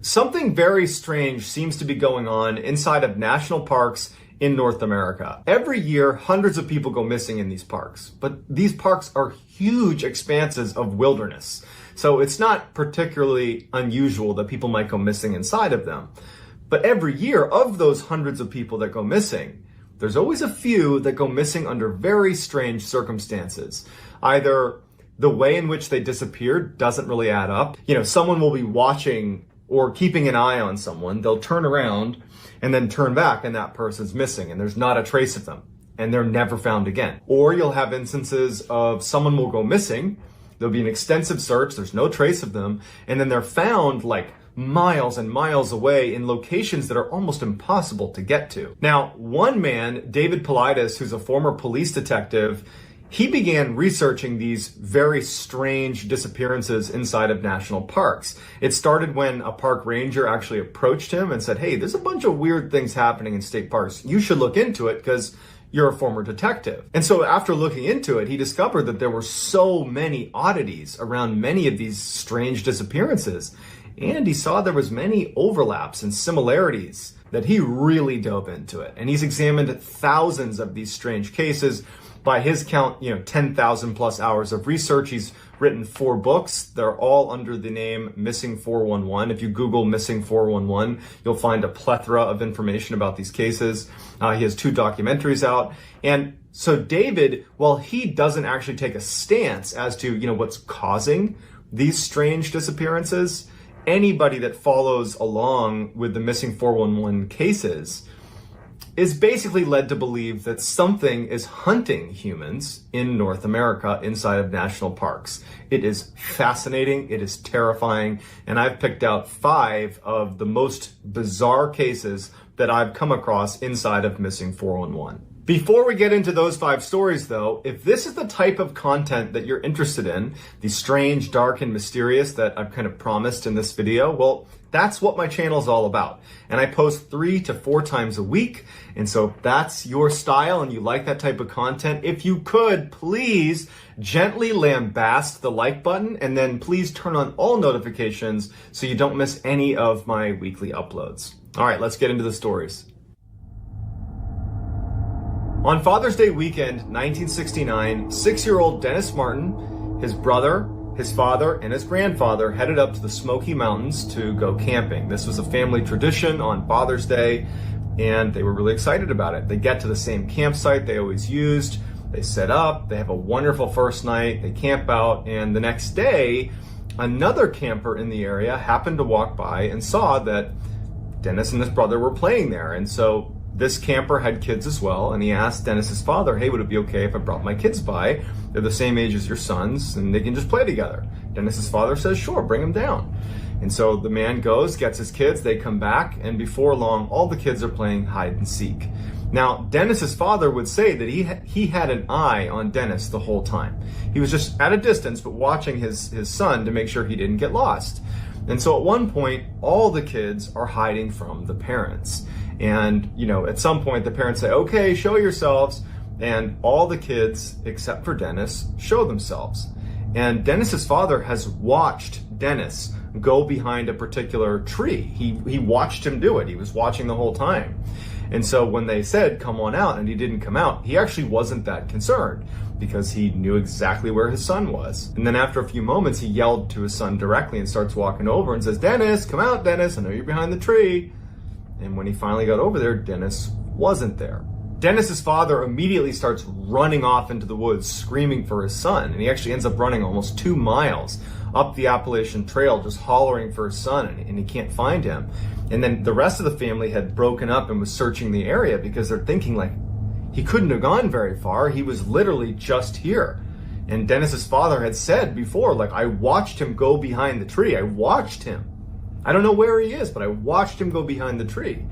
Something very strange seems to be going on inside of national parks in North America. Every year, hundreds of people go missing in these parks, but these parks are huge expanses of wilderness. So it's not particularly unusual that people might go missing inside of them. But every year, of those hundreds of people that go missing, there's always a few that go missing under very strange circumstances. Either the way in which they disappeared doesn't really add up. Someone will be watching or keeping an eye on someone, they'll turn around and then turn back and that person's missing and there's not a trace of them and they're never found again. Or you'll have instances of someone will go missing, there'll be an extensive search, there's no trace of them, and then they're found like miles and miles away in locations that are almost impossible to get to. Now, one man, David Paulides, who's a former police detective, he began researching these very strange disappearances inside of national parks. It started when a park ranger actually approached him and said, "Hey, there's a bunch of weird things happening in state parks. You should look into it because you're a former detective." And so after looking into it, he discovered that there were so many oddities around many of these strange disappearances. And he saw there was many overlaps and similarities that he really dove into it. And he's examined thousands of these strange cases. By his count, 10,000 plus hours of research. He's written 4 books. They're all under the name Missing 411. If you Google Missing 411, you'll find a plethora of information about these cases. He has 2 documentaries out. And so David, while he doesn't actually take a stance as to, what's causing these strange disappearances, anybody that follows along with the Missing 411 cases is basically led to believe that something is hunting humans in North America inside of national parks. It is fascinating, it is terrifying, and I've picked out 5 of the most bizarre cases that I've come across inside of Missing 411. Before we get into those 5 stories though, if this is the type of content that you're interested in, the strange, dark, and mysterious that I've kind of promised in this video, well, that's what my channel is all about. And I post 3 to 4 times a week. And so if that's your style and you like that type of content, if you could, please gently lambast the like button and then please turn on all notifications so you don't miss any of my weekly uploads. All right, let's get into the stories. On Father's Day weekend, 1969, 6-year-old Dennis Martin, his brother, his father, and his grandfather headed up to the Smoky Mountains to go camping. This was a family tradition on Father's Day, and they were really excited about it. They get to the same campsite they always used. They set up, they have a wonderful first night, they camp out, and the next day, another camper in the area happened to walk by and saw that Dennis and his brother were playing there. And so this camper had kids as well, and he asked Dennis's father, "Hey, would it be okay if I brought my kids by? They're the same age as your sons, and they can just play together." Dennis's father says, "Sure, bring them down." And so the man goes, gets his kids, they come back, and before long, all the kids are playing hide and seek. Now, Dennis's father would say that he had an eye on Dennis the whole time. He was just at a distance, but watching his son to make sure he didn't get lost. And so at one point, all the kids are hiding from the parents. And, at some point the parents say, "Okay, show yourselves." And all the kids, except for Dennis, show themselves. And Dennis's father has watched Dennis go behind a particular tree. He watched him do it. He was watching the whole time. And so when they said, "Come on out," and he didn't come out, he actually wasn't that concerned because he knew exactly where his son was. And then after a few moments, he yelled to his son directly and starts walking over and says, "Dennis, come out, Dennis. I know you're behind the tree." And when he finally got over there, Dennis wasn't there. Dennis's father immediately starts running off into the woods, screaming for his son. And he actually ends up running almost 2 miles up the Appalachian Trail, just hollering for his son, and he can't find him. And then the rest of the family had broken up and was searching the area because they're thinking like, he couldn't have gone very far. He was literally just here. And Dennis's father had said before, like, "I watched him go behind the tree. I watched him. I don't know where he is, but I watched him go behind the tree."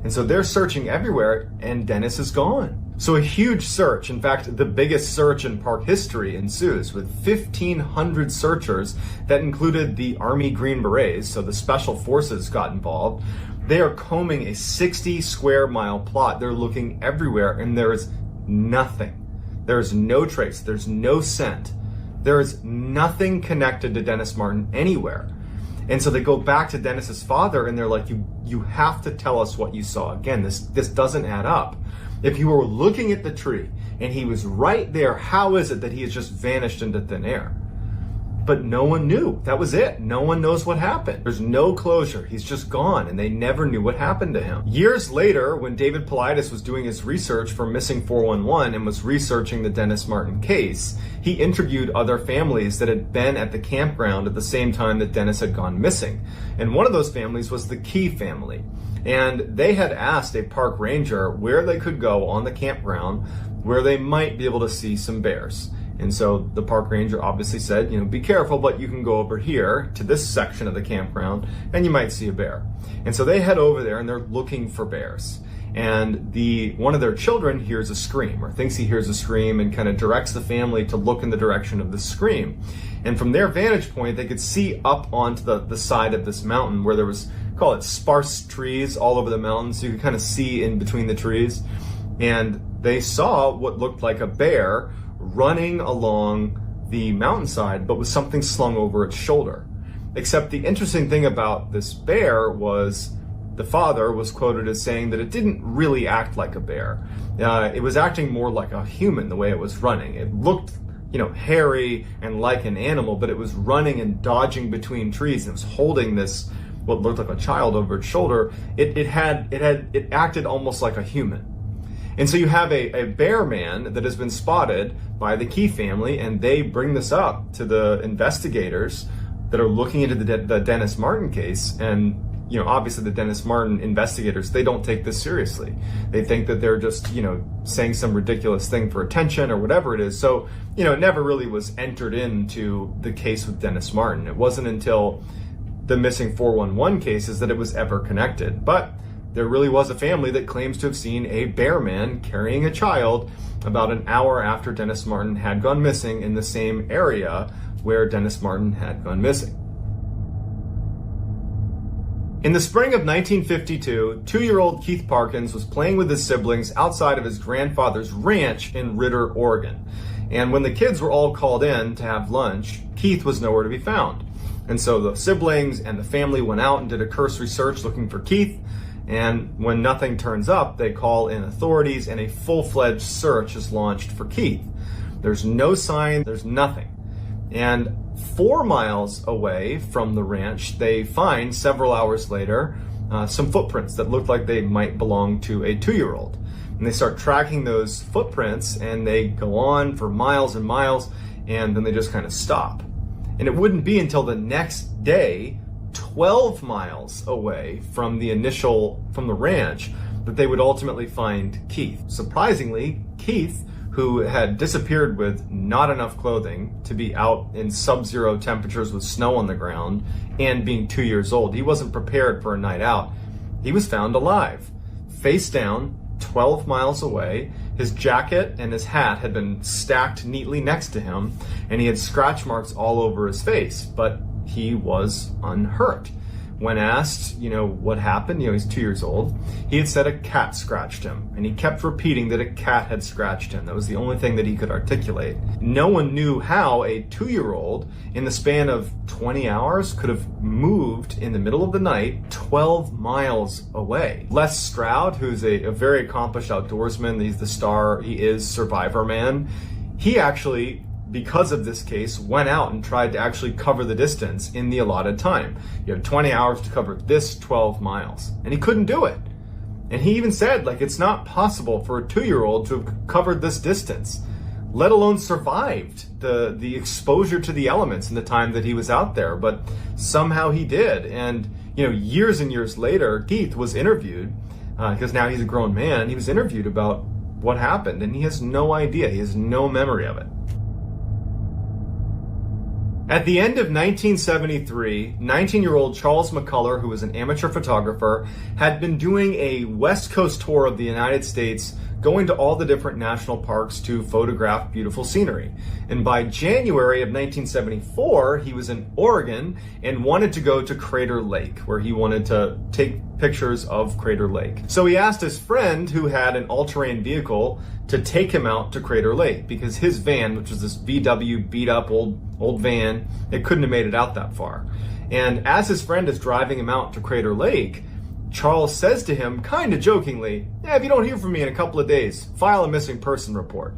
And so they're searching everywhere, and Dennis is gone. So a huge search, in fact, the biggest search in park history, ensues with 1,500 searchers that included the Army Green Berets, so the special forces got involved. They are combing a 60 square mile plot. They're looking everywhere, and there is nothing. There is no trace. There's no scent. There is nothing connected to Dennis Martin anywhere. And so they go back to Dennis's father and they're like, you have to tell us what you saw. Again, this doesn't add up. If you were looking at the tree and he was right there, how is it that he has just vanished into thin air? But no one knew. That was it. No one knows what happened. There's no closure. He's just gone, and they never knew what happened to him. Years later, when David Paulides was doing his research for Missing 411 and was researching the Dennis Martin case, he interviewed other families that had been at the campground at the same time that Dennis had gone missing. And one of those families was the Key family. And they had asked a park ranger where they could go on the campground where they might be able to see some bears. And so the park ranger obviously said, be careful, but you can go over here to this section of the campground and you might see a bear. And so they head over there and they're looking for bears. And one of their children hears a scream or thinks he hears a scream and kind of directs the family to look in the direction of the scream. And from their vantage point, they could see up onto the side of this mountain where there was, call it sparse trees all over the mountain. So you could kind of see in between the trees. And they saw what looked like a bear running along the mountainside, but with something slung over its shoulder. Except the interesting thing about this bear was the father was quoted as saying that it didn't really act like a bear. It was acting more like a human the way it was running. It looked, hairy and like an animal, but it was running and dodging between trees and it was holding this, what looked like a child over its shoulder. It acted almost like a human. And so you have a bear man that has been spotted by the Key family, and they bring this up to the investigators that are looking into the Dennis Martin case. And, obviously the Dennis Martin investigators, they don't take this seriously. They think that they're just, saying some ridiculous thing for attention or whatever it is. So, it never really was entered into the case with Dennis Martin. It wasn't until the Missing 411 cases that it was ever connected. But there really was a family that claims to have seen a bear man carrying a child about an hour after Dennis Martin had gone missing in the same area where Dennis Martin had gone missing. In the spring of 1952, 2-year-old Keith Parkins was playing with his siblings outside of his grandfather's ranch in Ritter, Oregon. And when the kids were all called in to have lunch, Keith was nowhere to be found. And so the siblings and the family went out and did a cursory search looking for Keith. And when nothing turns up, they call in authorities and a full-fledged search is launched for Keith. There's no sign, there's nothing. And 4 miles away from the ranch, they find several hours later some footprints that look like they might belong to a 2-year-old. And they start tracking those footprints and they go on for miles and miles, and then they just kind of stop. And it wouldn't be until the next day, 12 miles away from the ranch, that they would ultimately find Keith. Surprisingly, Keith, who had disappeared with not enough clothing to be out in sub-zero temperatures with snow on the ground and being 2 years old, he wasn't prepared for a night out. He was found alive, face down, 12 miles away. His jacket and his hat had been stacked neatly next to him, and he had scratch marks all over his face, but he was unhurt. When asked, what happened, he's 2 years old, he had said a cat scratched him, and he kept repeating that a cat had scratched him. That was the only thing that he could articulate. No one knew how a 2-year-old, in the span of 20 hours, could have moved in the middle of the night 12 miles away. Les Stroud, who's a very accomplished outdoorsman, he's the star, he is Survivor Man, he actually, because of this case, went out and tried to actually cover the distance in the allotted time. You have 20 hours to cover this 12 miles. And he couldn't do it. And he even said, it's not possible for a 2-year-old to have covered this distance, let alone survived the exposure to the elements in the time that he was out there. But somehow he did. And, years and years later, Keith was interviewed, because now he's a grown man, he was interviewed about what happened. And he has no idea. He has no memory of it. At the end of 1973, 19-year-old Charles McCullough, who was an amateur photographer, had been doing a West Coast tour of the United States, going to all the different national parks to photograph beautiful scenery. And by January of 1974, he was in Oregon and wanted to go to Crater Lake, where he wanted to take pictures of Crater Lake. So he asked his friend, who had an all-terrain vehicle, to take him out to Crater Lake, because his van, which was this VW beat up old van, it couldn't have made it out that far. And as his friend is driving him out to Crater Lake, Charles says to him, kind of jokingly, "Yeah, if you don't hear from me in a couple of days, file a missing person report."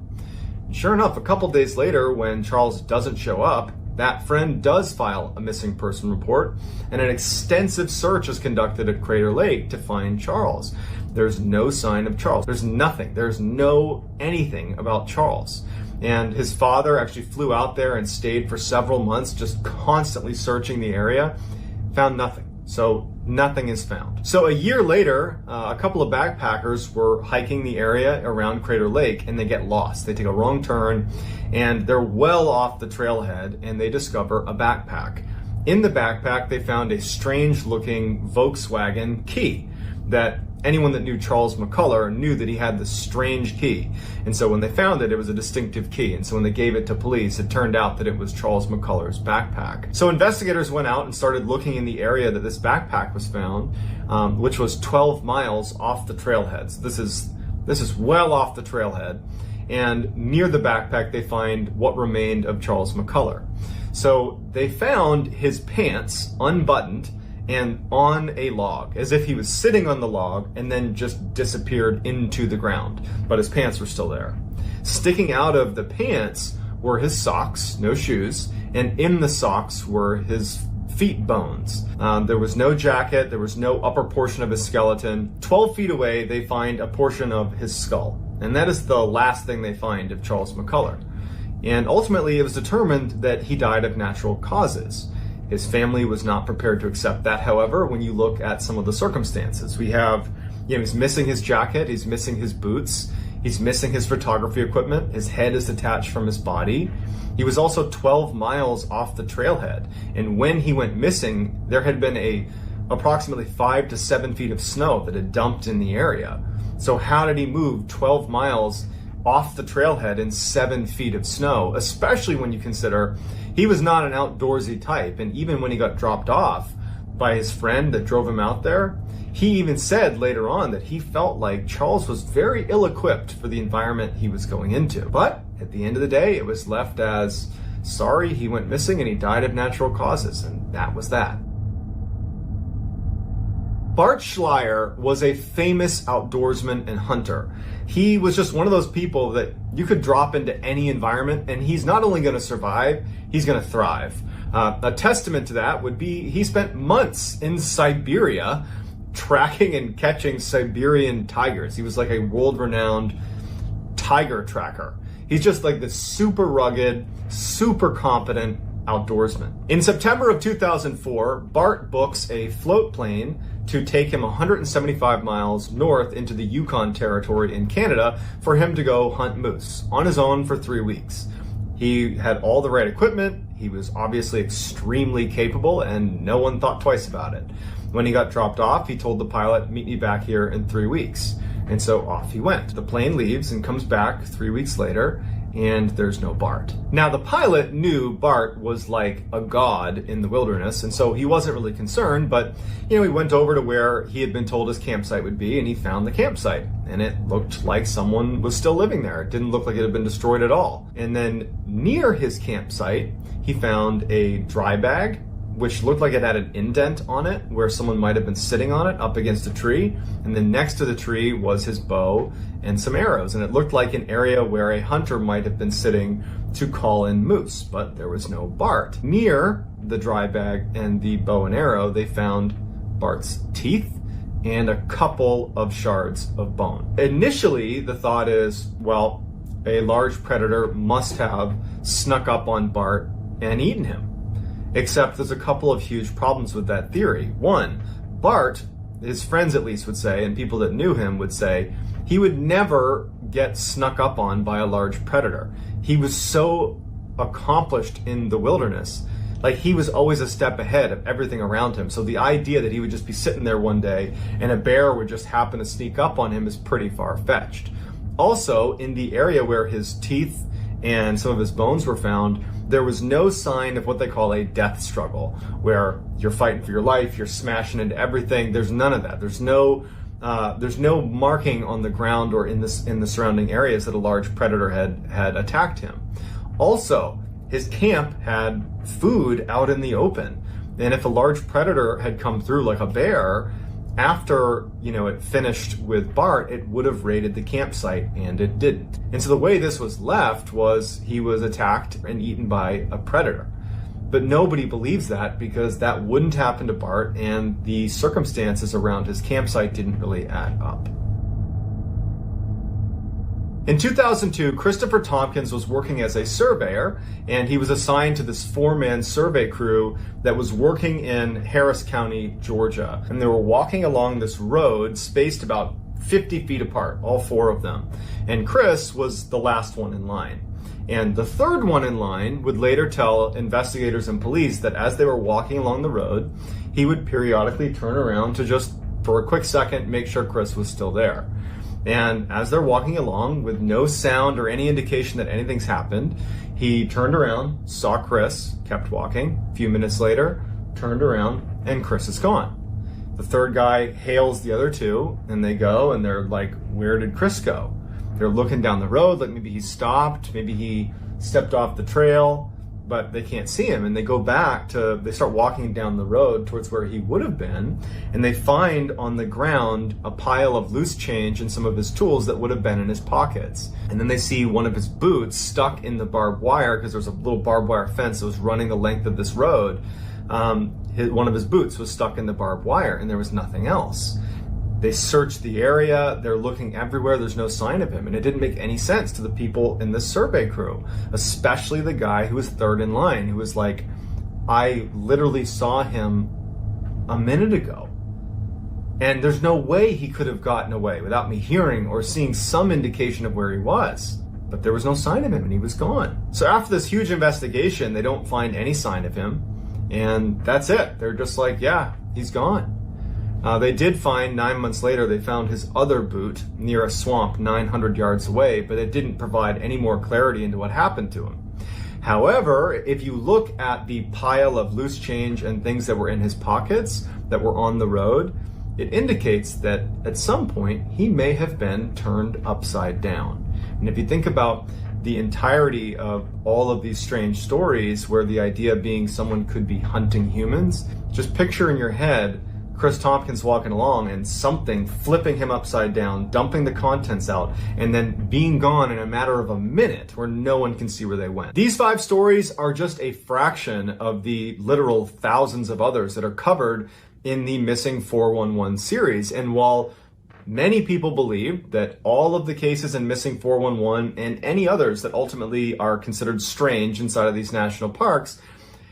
Sure enough, a couple days later, when Charles doesn't show up, that friend does file a missing person report, and an extensive search is conducted at Crater Lake to find Charles. There's no sign of Charles. There's nothing. There's no anything about Charles. And his father actually flew out there and stayed for several months, just constantly searching the area, found nothing. So nothing is found. So a year later, a couple of backpackers were hiking the area around Crater Lake, and they get lost. They take a wrong turn, and they're well off the trailhead, and they discover a backpack. In the backpack, they found a strange-looking Volkswagen key that anyone that knew Charles McCullough knew that he had this strange key. And so when they found it, it was a distinctive key. And so when they gave it to police, it turned out that it was Charles McCullough's backpack. So investigators went out and started looking in the area that this backpack was found, which was 12 miles off the trailhead. So this is well off the trailhead. And near the backpack, they find what remained of Charles McCullough. So they found his pants unbuttoned and on a log, as if he was sitting on the log and then just disappeared into the ground, but his pants were still there. Sticking out of the pants were his socks, no shoes, and in the socks were his feet bones. There was no jacket, there was no upper portion of his skeleton. 12 feet away, they find a portion of his skull, and that is the last thing they find of Charles McCullough. And ultimately, it was determined that he died of natural causes. His family was not prepared to accept that. However, when you look at some of the circumstances, we have, he's missing his jacket, he's missing his boots, he's missing his photography equipment, his head is detached from his body. He was also 12 miles off the trailhead. And when he went missing, there had been approximately 5 to 7 feet of snow that had dumped in the area. So how did he move 12 miles off the trailhead in 7 feet of snow, especially when you consider he was not an outdoorsy type. And even when he got dropped off by his friend that drove him out there, he even said later on that he felt like Charles was very ill-equipped for the environment he was going into. But at the end of the day, it was left as, sorry, he went missing and he died of natural causes, and that was that. Bart Schleyer was a famous outdoorsman and hunter. He was just one of those people that you could drop into any environment and he's not only going to survive, he's going to thrive. A testament to that would be he spent months in Siberia tracking and catching Siberian tigers. He was like a world-renowned tiger tracker. He's just like this super rugged, super competent outdoorsman. In September of 2004, Bart books a float plane to take him 175 miles north into the Yukon Territory in Canada for him to go hunt moose on his own for 3 weeks. He had all the right equipment, he was obviously extremely capable, and no one thought twice about it. When he got dropped off, he told the pilot, "Meet me back here in 3 weeks." And so off he went. The plane leaves and comes back 3 weeks later, and there's no Bart. Now, the pilot knew Bart was like a god in the wilderness, and so he wasn't really concerned, but he went over to where he had been told his campsite would be, and he found the campsite, and it looked like someone was still living there. It didn't look like it had been destroyed at all. And then near his campsite, he found a dry bag, which looked like it had an indent on it where someone might have been sitting on it up against a tree. And then next to the tree was his bow and some arrows. And it looked like an area where a hunter might have been sitting to call in moose, but there was no Bart. Near the dry bag and the bow and arrow, they found Bart's teeth and a couple of shards of bone. Initially, the thought is, well, a large predator must have snuck up on Bart and eaten him. Except there's a couple of huge problems with that theory. One, Bart, his friends at least would say, and people that knew him would say, he would never get snuck up on by a large predator. He was so accomplished in the wilderness, like he was always a step ahead of everything around him. So the idea that he would just be sitting there one day and a bear would just happen to sneak up on him is pretty far-fetched. Also, in the area where his teeth and some of his bones were found, there was no sign of what they call a death struggle, where you're fighting for your life, you're smashing into everything. There's none of that. There's no marking on the ground or in the surrounding areas that a large predator had attacked him. Also, his camp had food out in the open. And if a large predator had come through like a bear, after, it finished with Bart, it would have raided the campsite, and it didn't. And so the way this was left was he was attacked and eaten by a predator. But nobody believes that because that wouldn't happen to Bart, and the circumstances around his campsite didn't really add up. In 2002, Christopher Tompkins was working as a surveyor, and he was assigned to this 4-man survey crew that was working in Harris County, Georgia. And they were walking along this road spaced about 50 feet apart, all 4 of them. And Chris was the last one in line. And the third one in line would later tell investigators and police that as they were walking along the road, he would periodically turn around to just, for a quick second, make sure Chris was still there. And as they're walking along with no sound or any indication that anything's happened, he turned around, saw Chris, kept walking. A few minutes later, turned around, and Chris is gone. The third guy hails the other 2, and they go, and they're like, where did Chris go? They're looking down the road, like maybe he stopped, maybe he stepped off the trail, but they can't see him. And they go back they start walking down the road towards where he would have been, and they find on the ground a pile of loose change and some of his tools that would have been in his pockets. And then they see one of his boots stuck in the barbed wire, because there was a little barbed wire fence that was running the length of this road. One of his boots was stuck in the barbed wire, and there was nothing else. They search the area, they're looking everywhere, there's no sign of him. And it didn't make any sense to the people in this survey crew, especially the guy who was third in line, who was like, I literally saw him a minute ago. And there's no way he could have gotten away without me hearing or seeing some indication of where he was. But there was no sign of him, and he was gone. So after this huge investigation, they don't find any sign of him. And that's it. They're just like, yeah, he's gone. They did find, 9 months later, they found his other boot near a swamp 900 yards away, but it didn't provide any more clarity into what happened to him. However, if you look at the pile of loose change and things that were in his pockets that were on the road, it indicates that at some point he may have been turned upside down. And if you think about the entirety of all of these strange stories where the idea being someone could be hunting humans, just picture in your head Chris Tompkins walking along and something flipping him upside down, dumping the contents out, and then being gone in a matter of a minute where no one can see where they went. These 5 stories are just a fraction of the literal thousands of others that are covered in the Missing 411 series. And while many people believe that all of the cases in Missing 411 and any others that ultimately are considered strange inside of these national parks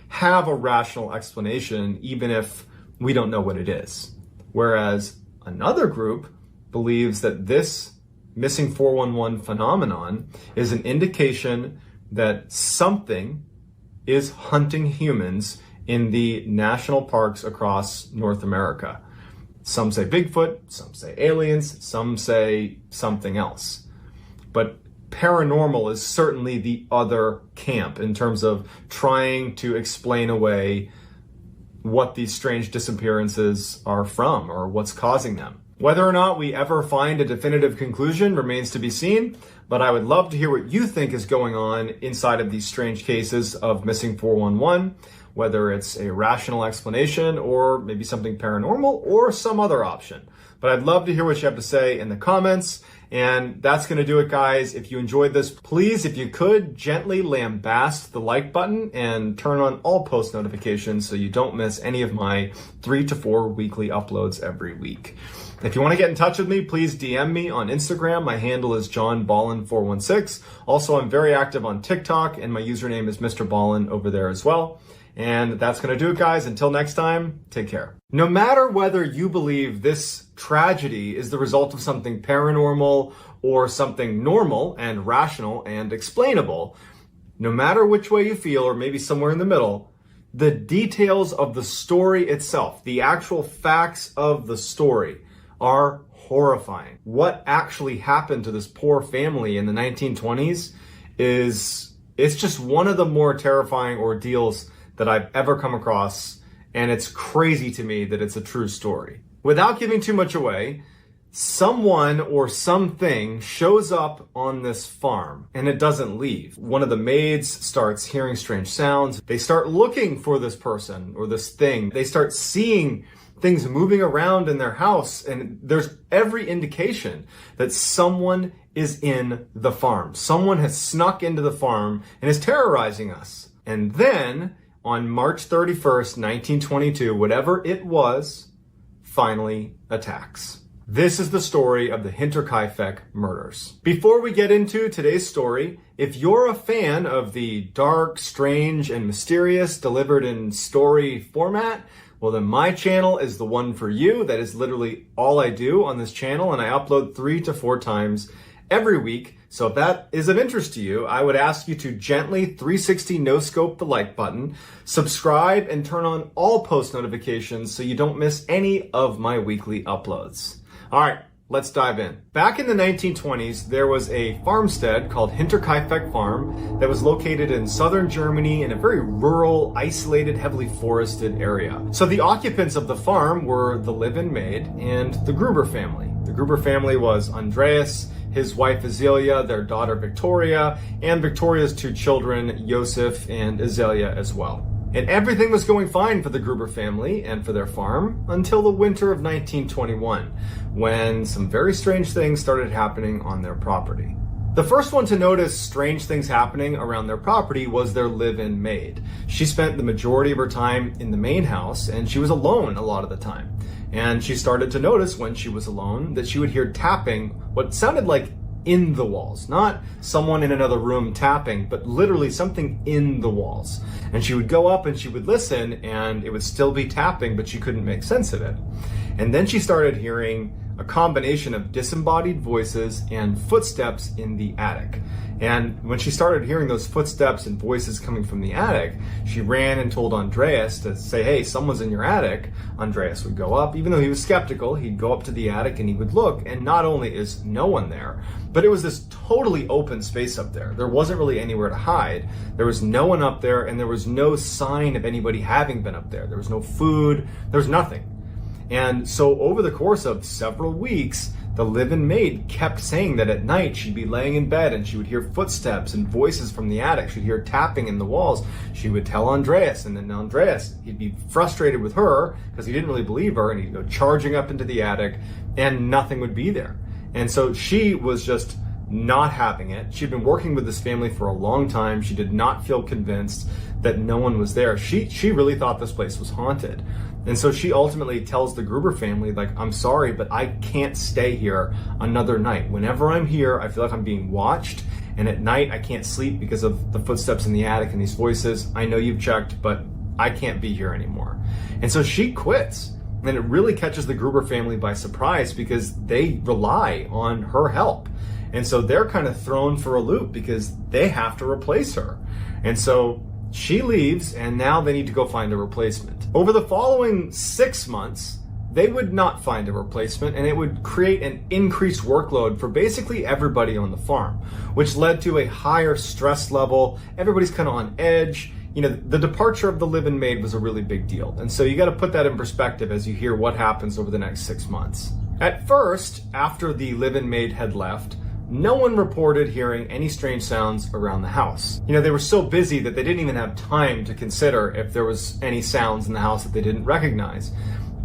have a rational explanation, even if we don't know what it is. Whereas another group believes that this Missing 411 phenomenon is an indication that something is hunting humans in the national parks across North America. Some say Bigfoot, some say aliens, some say something else. But paranormal is certainly the other camp in terms of trying to explain away what these strange disappearances are from or what's causing them. Whether or not we ever find a definitive conclusion remains to be seen, but I would love to hear what you think is going on inside of these strange cases of Missing 411, whether it's a rational explanation or maybe something paranormal or some other option. But I'd love to hear what you have to say in the comments. And that's going to do it, guys. If you enjoyed this, please, if you could, gently lambast the like button and turn on all post notifications so you don't miss any of my 3 to 4 weekly uploads every week. If you want to get in touch with me, please DM me on Instagram. My handle is JohnBallen416. Also, I'm very active on TikTok, and my username is MrBallen over there as well. And that's going to do it, guys. Until next time, take care. No matter whether you believe this tragedy is the result of something paranormal or something normal and rational and explainable, no matter which way you feel, or maybe somewhere in the middle, the details of the story itself, the actual facts of the story, are horrifying. What actually happened to this poor family in the 1920s it's just one of the more terrifying ordeals that I've ever come across, and it's crazy to me that it's a true story. Without giving too much away, someone or something shows up on this farm and it doesn't leave. One of the maids starts hearing strange sounds. They start looking for this person or this thing. They start seeing things moving around in their house, and there's every indication that someone is in the farm. Someone has snuck into the farm and is terrorizing us. And then on March 31st, 1922, whatever it was, finally attacks. This is the story of the Hinterkaifeck murders. Before we get into today's story, if you're a fan of the dark, strange, and mysterious delivered in story format, well then my channel is the one for you. That is literally all I do on this channel, and I upload 3 to 4 times every week. So if that is of interest to you, I would ask you to gently 360 no-scope the like button, subscribe, and turn on all post notifications so you don't miss any of my weekly uploads. All right, let's dive in. Back in the 1920s, there was a farmstead called Hinterkaifeck Farm that was located in southern Germany in a very rural, isolated, heavily forested area. So the occupants of the farm were the live-in maid and the Gruber family. The Gruber family was Andreas, his wife Azelia, their daughter Victoria, and Victoria's 2 children, Josef and Azelia as well. And everything was going fine for the Gruber family and for their farm until the winter of 1921, when some very strange things started happening on their property. The first one to notice strange things happening around their property was their live-in maid. She spent the majority of her time in the main house, and she was alone a lot of the time. And she started to notice when she was alone that she would hear tapping, what sounded like in the walls, not someone in another room tapping, but literally something in the walls. And she would go up and she would listen, and it would still be tapping, but she couldn't make sense of it. And then she started hearing a combination of disembodied voices and footsteps in the attic. And when she started hearing those footsteps and voices coming from the attic, she ran and told Andreas to say, hey, someone's in your attic. Andreas would go up. Even though he was skeptical, he'd go up to the attic and he would look, and not only is no one there, but it was this totally open space up there. There wasn't really anywhere to hide. There was no one up there, and there was no sign of anybody having been up there. There was no food. There was nothing. And so over the course of several weeks, the live-in maid kept saying that at night she'd be laying in bed and she would hear footsteps and voices from the attic. She'd hear tapping in the walls. She would tell Andreas, and then Andreas, he'd be frustrated with her because he didn't really believe her, and he'd go charging up into the attic and nothing would be there. And so she was just not having it. She'd been working with this family for a long time. She did not feel convinced that no one was there. She really thought this place was haunted. And so she ultimately tells the Gruber family, like, I'm sorry, but I can't stay here another night. Whenever I'm here, I feel like I'm being watched. And at night, I can't sleep because of the footsteps in the attic and these voices. I know you've checked, but I can't be here anymore. And so she quits. And it really catches the Gruber family by surprise because they rely on her help. And so they're kind of thrown for a loop because they have to replace her. And so she leaves, and now they need to go find a replacement. Over the following 6 months, they would not find a replacement, and it would create an increased workload for basically everybody on the farm, which led to a higher stress level. Everybody's kind of on edge. You know, the departure of the live-in maid was a really big deal. And so you got to put that in perspective as you hear what happens over the next 6 months. At first, after the live-in maid had left, no one reported hearing any strange sounds around the house. You know, they were so busy that they didn't even have time to consider if there was any sounds in the house that they didn't recognize.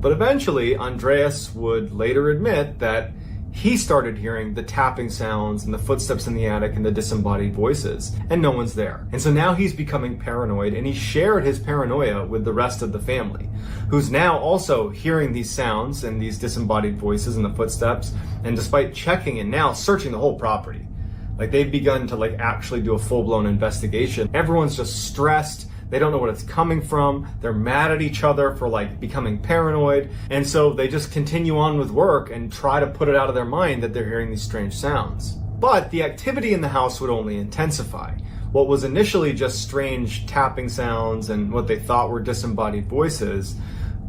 But eventually, Andreas would later admit that he started hearing the tapping sounds and the footsteps in the attic and the disembodied voices, and no one's there. And so now he's becoming paranoid, and he shared his paranoia with the rest of the family, who's now also hearing these sounds and these disembodied voices and the footsteps, and despite checking and now searching the whole property. Like, they've begun to actually do a full-blown investigation. Everyone's just stressed. They don't know what it's coming from. They're mad at each other for becoming paranoid. And so they just continue on with work and try to put it out of their mind that they're hearing these strange sounds. But the activity in the house would only intensify. What was initially just strange tapping sounds and what they thought were disembodied voices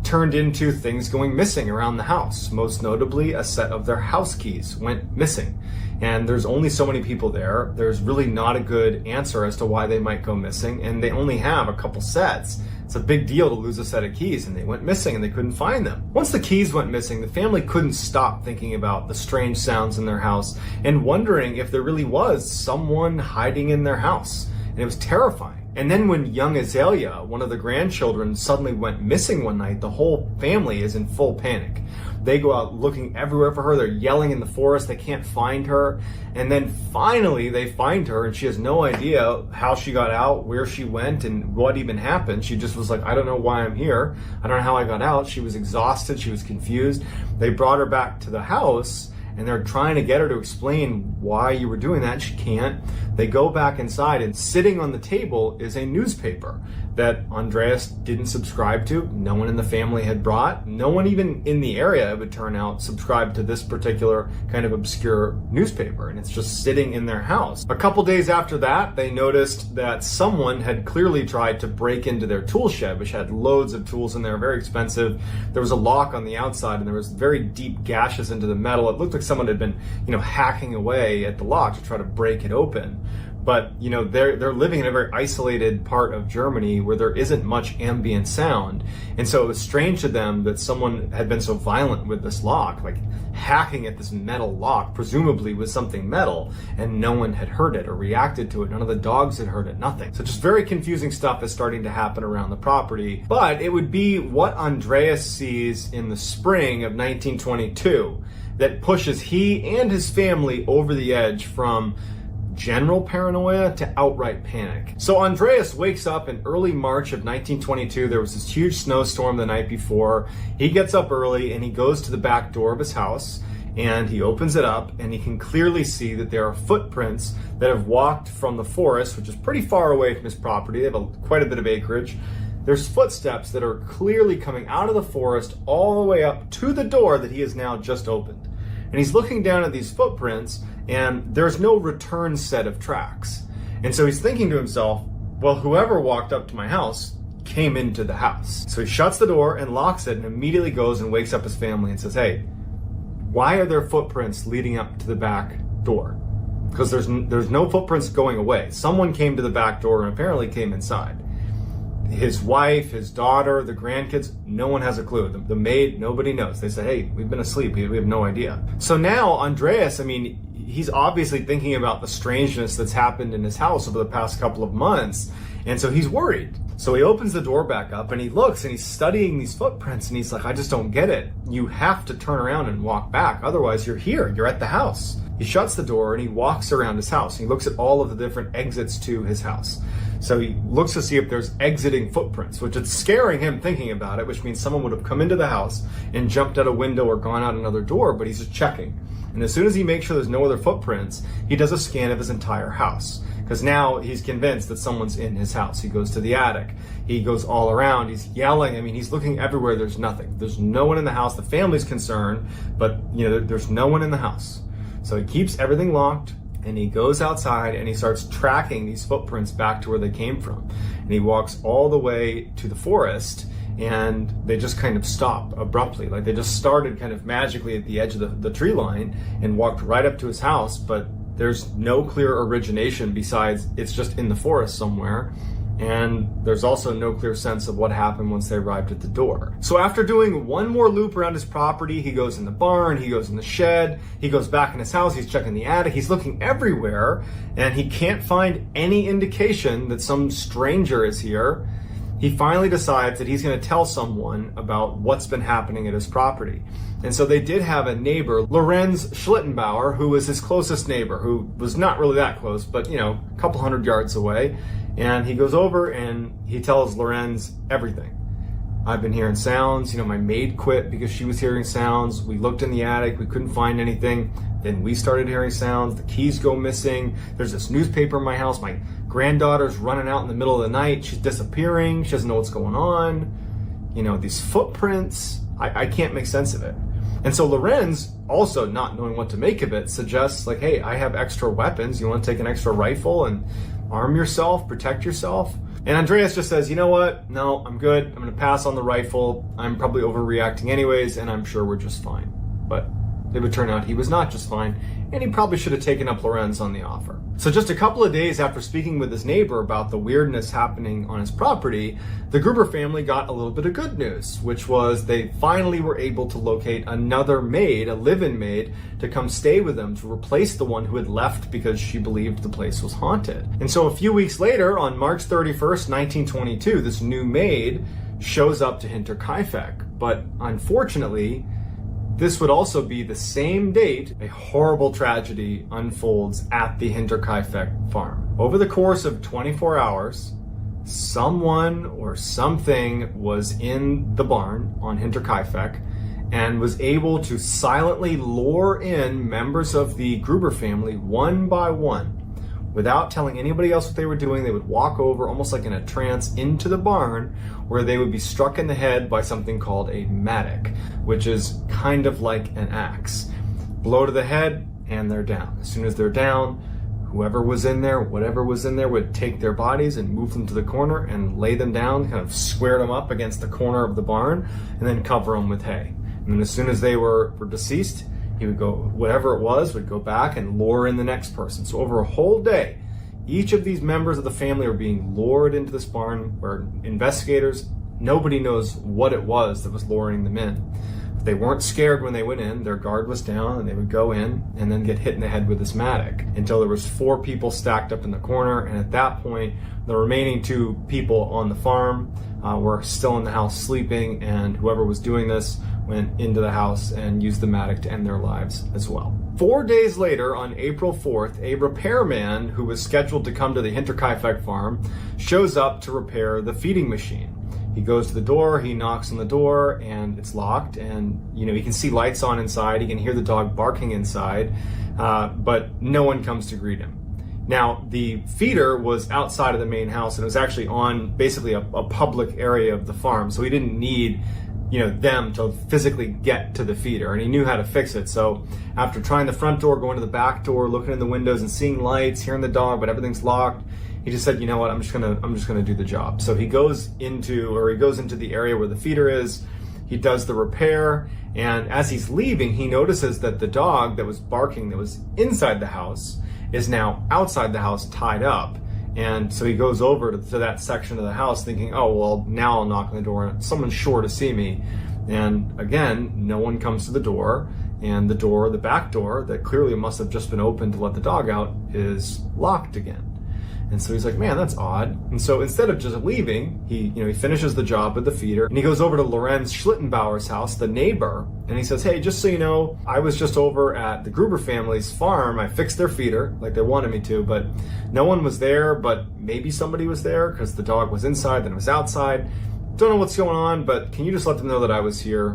turned into things going missing around the house. Most notably, a set of their house keys went missing. And there's only so many people there. There's really not a good answer as to why they might go missing, and they only have a couple sets It's a big deal to lose a set of keys, and they went missing and they couldn't find them. Once the keys went missing, the family couldn't stop thinking about the strange sounds in their house and wondering if there really was someone hiding in their house. And it was terrifying. And then when young Azalea, one of the grandchildren, suddenly went missing one night, the whole family is in full panic. They go out looking everywhere for her. They're yelling in the forest. They can't find her. And then finally they find her, and she has no idea how she got out, where she went, and what even happened. She just was like, I don't know why I'm here. I don't know how I got out. She was exhausted. She was confused. They brought her back to the house, and they're trying to get her to explain why you were doing that. She can't. They go back inside, and sitting on the table is a newspaper that Andreas didn't subscribe to. No one in the family had brought. No one even in the area, it would turn out, subscribed to this particular kind of obscure newspaper, and it's just sitting in their house. A couple days after that, they noticed that someone had clearly tried to break into their tool shed, which had loads of tools in there, very expensive. There was a lock on the outside, and there was very deep gashes into the metal. It looked like someone had been, hacking away at the lock to try to break it open. But, they're living in a very isolated part of Germany where there isn't much ambient sound. And so it was strange to them that someone had been so violent with this lock, like hacking at this metal lock, presumably with something metal, and no one had heard it or reacted to it. None of the dogs had heard it, nothing. So just very confusing stuff is starting to happen around the property. But it would be what Andreas sees in the spring of 1922 that pushes he and his family over the edge from general paranoia to outright panic. So Andreas wakes up in early March of 1922. There was this huge snowstorm the night before. He gets up early and he goes to the back door of his house and he opens it up, and he can clearly see that there are footprints that have walked from the forest, which is pretty far away from his property. They have quite a bit of acreage. There's footsteps that are clearly coming out of the forest all the way up to the door that he has now just opened. And he's looking down at these footprints, and there's no return set of tracks. And so he's thinking to himself, well, whoever walked up to my house came into the house. So he shuts the door and locks it and immediately goes and wakes up his family and says, hey, why are there footprints leading up to the back door? Because there's no footprints going away. Someone came to the back door and apparently came inside. His wife, his daughter, the grandkids, no one has a clue. The maid, nobody knows. They say, hey, we've been asleep. We have no idea. So now Andreas, he's obviously thinking about the strangeness that's happened in his house over the past couple of months. And so he's worried. So he opens the door back up and he looks and he's studying these footprints and he's like, I just don't get it. You have to turn around and walk back. Otherwise you're here. You're at the house. He shuts the door and he walks around his house. He looks at all of the different exits to his house. So he looks to see if there's exiting footprints, which is scaring him thinking about it, which means someone would have come into the house and jumped out a window or gone out another door, but he's just checking. And as soon as he makes sure there's no other footprints, he does a scan of his entire house. Because now he's convinced that someone's in his house. He goes to the attic. He goes all around. He's yelling. He's looking everywhere. There's nothing. There's no one in the house. The family's concerned, but there's no one in the house. So he keeps everything locked. And he goes outside and he starts tracking these footprints back to where they came from. And he walks all the way to the forest, and they just kind of stop abruptly. Like they just started kind of magically at the edge of the tree line and walked right up to his house, but there's no clear origination besides it's just in the forest somewhere. And there's also no clear sense of what happened once they arrived at the door. So after doing one more loop around his property, he goes in the barn, he goes in the shed, he goes back in his house, he's checking the attic, he's looking everywhere, and he can't find any indication that some stranger is here. He finally decides that he's going to tell someone about what's been happening at his property. And so they did have a neighbor, Lorenz Schlittenbauer, who was his closest neighbor, who was not really that close, but a couple hundred yards away. And he goes over and he tells Lorenz everything. I've been hearing sounds. My maid quit because she was hearing sounds. We looked in the attic. We couldn't find anything. Then we started hearing sounds. The keys go missing. There's this newspaper in my house. My granddaughter's running out in the middle of the night. She's disappearing. She doesn't know what's going on. These footprints. I can't make sense of it. And so Lorenz, also not knowing what to make of it, suggests hey, I have extra weapons. You want to take an extra rifle and arm yourself, protect yourself? And Andreas just says, you know what? No, I'm good. I'm going to pass on the rifle. I'm probably overreacting anyways, and I'm sure we're just fine. But it would turn out he was not just fine, and he probably should have taken up Lorenz on the offer. So just a couple of days after speaking with his neighbor about the weirdness happening on his property, the Gruber family got a little bit of good news, which was they finally were able to locate another maid, a live-in maid, to come stay with them to replace the one who had left because she believed the place was haunted. And so a few weeks later, on March 31st, 1922, this new maid shows up to Hinterkaifeck. But unfortunately, this would also be the same date a horrible tragedy unfolds at the Hinterkaifeck farm. Over the course of 24 hours, someone or something was in the barn on Hinterkaifeck and was able to silently lure in members of the Gruber family one by one. Without telling anybody else what they were doing, they would walk over almost like in a trance into the barn where they would be struck in the head by something called a mattock, which is kind of like an axe. Blow to the head and they're down. As soon as they're down, whoever was in there, whatever was in there, would take their bodies and move them to the corner and lay them down, kind of square them up against the corner of the barn, and then cover them with hay. And then as soon as they were deceased, he would go, whatever it was, would go back and lure in the next person. So over a whole day, each of these members of the family were being lured into this barn where investigators, nobody knows what it was that was luring them in. They weren't scared when they went in. Their guard was down and they would go in and then get hit in the head with this mattock until there was 4 people stacked up in the corner. And at that point, the remaining 2 people on the farm were still in the house sleeping, and whoever was doing this went into the house and used the mattock to end their lives as well. 4 days later, on April 4th, a repairman who was scheduled to come to the Hinterkaifeck farm shows up to repair the feeding machine. He goes to the door, he knocks on the door, and it's locked, and he can see lights on inside, he can hear the dog barking inside, but no one comes to greet him. Now, the feeder was outside of the main house, and it was actually on basically a public area of the farm, so he didn't need them to physically get to the feeder, and he knew how to fix it. So after trying the front door, going to the back door, looking in the windows and seeing lights, hearing the dog, but everything's locked, he just said, you know what, I'm just gonna do the job. So he goes into the area where the feeder is, he does the repair, and as he's leaving, he notices that the dog that was barking, that was inside the house, is now outside the house tied up. And so he goes over to that section of the house thinking, oh, well, now I'll knock on the door. Someone's sure to see me. And again, no one comes to the door. And the back door, that clearly must have just been opened to let the dog out, is locked again. And so he's like, man, that's odd. And so instead of just leaving, he finishes the job with the feeder, and he goes over to Lorenz Schlittenbauer's house, the neighbor, and he says, hey, just so you know, I was just over at the Gruber family's farm. I fixed their feeder like they wanted me to, but no one was there, but maybe somebody was there because the dog was inside, then it was outside. Don't know what's going on, but can you just let them know that I was here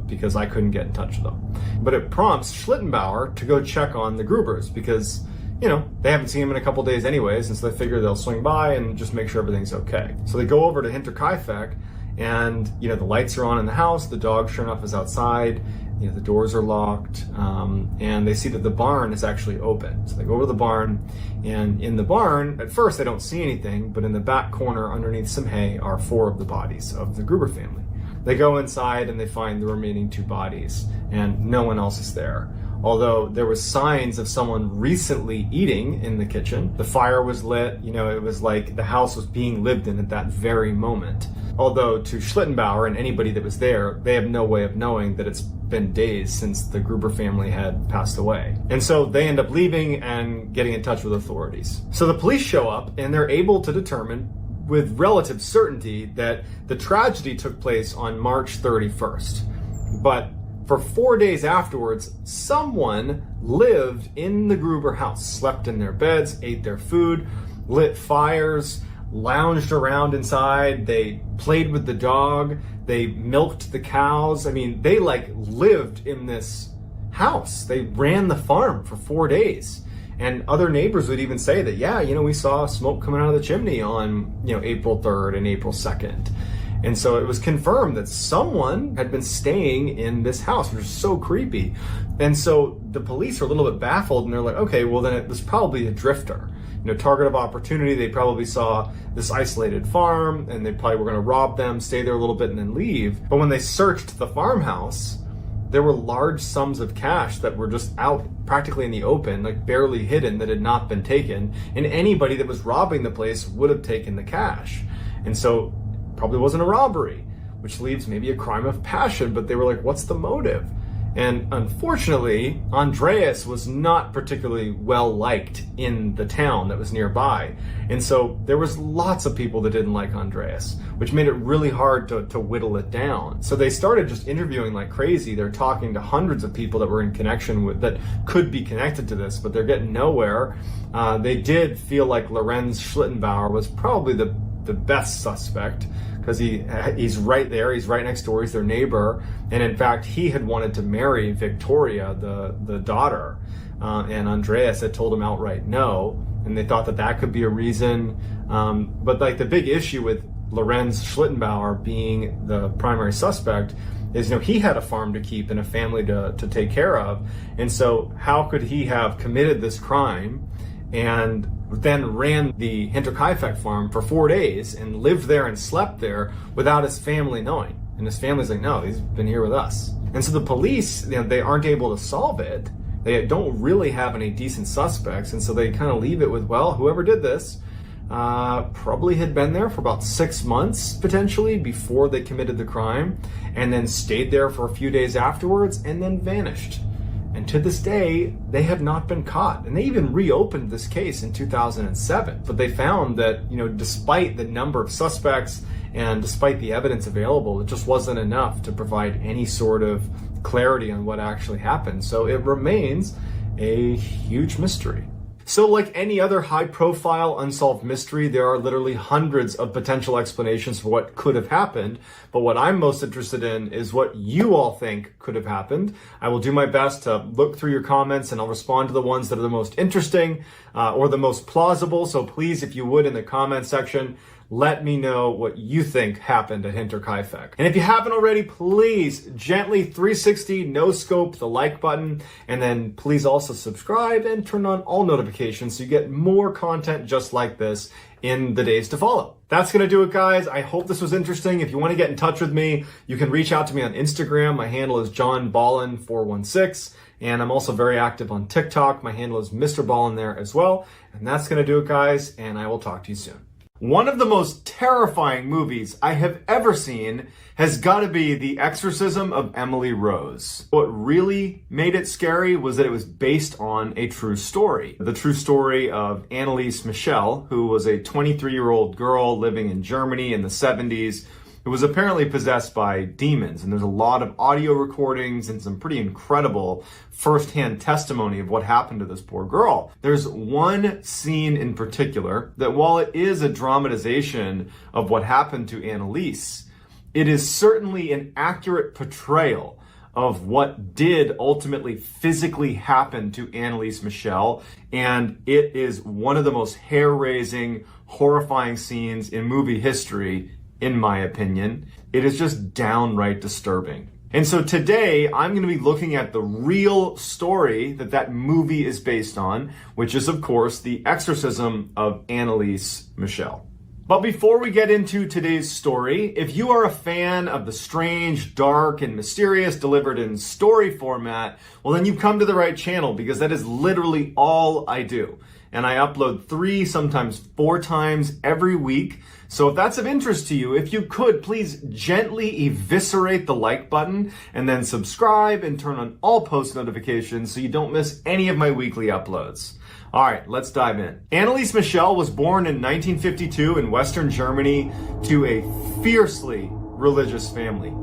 because I couldn't get in touch with them. But it prompts Schlittenbauer to go check on the Grubers because they haven't seen him in a couple days anyways, and so they figure they'll swing by and just make sure everything's okay. So they go over to Hinterkaifeck, and the lights are on in the house, the dog sure enough is outside, the doors are locked, and they see that the barn is actually open. So they go over to the barn, and in the barn, at first they don't see anything, but in the back corner underneath some hay are 4 of the bodies of the Gruber family. They go inside and they find the remaining 2 bodies, and no one else is there. Although there was signs of someone recently eating in the kitchen. The fire was lit, it was like the house was being lived in at that very moment. Although to Schlittenbauer and anybody that was there, they have no way of knowing that it's been days since the Gruber family had passed away. And so they end up leaving and getting in touch with authorities. So the police show up and they're able to determine with relative certainty that the tragedy took place on March 31st. But for 4 days afterwards, someone lived in the Gruber house, slept in their beds, ate their food, lit fires, lounged around inside, they played with the dog, they milked the cows. I mean, they lived in this house. They ran the farm for 4 days. And other neighbors would even say that, yeah, we saw smoke coming out of the chimney on, April 3rd and April 2nd. And so it was confirmed that someone had been staying in this house, which is so creepy. And so the police are a little bit baffled, and they're like, okay, well then it was probably a drifter. Target of opportunity, they probably saw this isolated farm, and they probably were gonna rob them, stay there a little bit, and then leave. But when they searched the farmhouse, there were large sums of cash that were just out practically in the open, like barely hidden, that had not been taken. And anybody that was robbing the place would have taken the cash. And so probably wasn't a robbery, which leaves maybe a crime of passion, but they were like, what's the motive? And unfortunately, Andreas was not particularly well liked in the town that was nearby. And so there was lots of people that didn't like Andreas, which made it really hard to whittle it down. So they started just interviewing like crazy. They're talking to hundreds of people that were in connection with, that could be connected to this, but they're getting nowhere. They did feel like Lorenz Schlittenbauer was probably the best suspect, because he's right there, he's right next door, he's their neighbor, and in fact he had wanted to marry Victoria, the daughter, and Andreas had told him outright no, and they thought that could be a reason. But like the big issue with Lorenz Schlittenbauer being the primary suspect is, he had a farm to keep and a family to take care of, and so how could he have committed this crime and then ran the Hinterkaifeck farm for 4 days and lived there and slept there without his family knowing? And his family's like, no, he's been here with us. And so the police, they aren't able to solve it. They don't really have any decent suspects, and so they kind of leave it with, well, whoever did this probably had been there for about 6 months, potentially, before they committed the crime, and then stayed there for a few days afterwards, and then vanished. And to this day, they have not been caught. And they even reopened this case in 2007. But they found that, despite the number of suspects and despite the evidence available, it just wasn't enough to provide any sort of clarity on what actually happened. So it remains a huge mystery. So like any other high-profile unsolved mystery, there are literally hundreds of potential explanations for what could have happened. But what I'm most interested in is what you all think could have happened. I will do my best to look through your comments, and I'll respond to the ones that are the most interesting or the most plausible. So please, if you would, in the comment section, let me know what you think happened at Hinterkaifeck. And if you haven't already, please gently 360 no scope the like button, and then please also subscribe and turn on all notifications so you get more content just like this in the days to follow. That's gonna do it, guys. I hope this was interesting. If you want to get in touch with me, you can reach out to me on Instagram. My handle is JohnBallen416. And I'm also very active on TikTok. My handle is MrBallen there as well. And that's gonna do it, guys, and I will talk to you soon. One of the most terrifying movies I have ever seen has got to be The Exorcism of Emily Rose. What really made it scary was that it was based on a true story. The true story of Anneliese Michel, who was a 23-year-old girl living in Germany in the 70s, who was apparently possessed by demons. And there's a lot of audio recordings and some pretty incredible firsthand testimony of what happened to this poor girl. There's one scene in particular that, while it is a dramatization of what happened to Anneliese, it is certainly an accurate portrayal of what did ultimately physically happen to Anneliese Michel. And it is one of the most hair-raising, horrifying scenes in movie history, in my opinion. It is just downright disturbing. And so today, I'm going to be looking at the real story that movie is based on, which is, of course, The Exorcism of Anneliese Michel. But before we get into today's story, if you are a fan of the strange, dark, and mysterious delivered in story format, well, then you've come to the right channel, because that is literally all I do. And I upload 3, sometimes 4 times every week. So if that's of interest to you, if you could, please gently eviscerate the like button and then subscribe and turn on all post notifications so you don't miss any of my weekly uploads. All right, let's dive in. Anneliese Michel was born in 1952 in Western Germany to a fiercely religious family.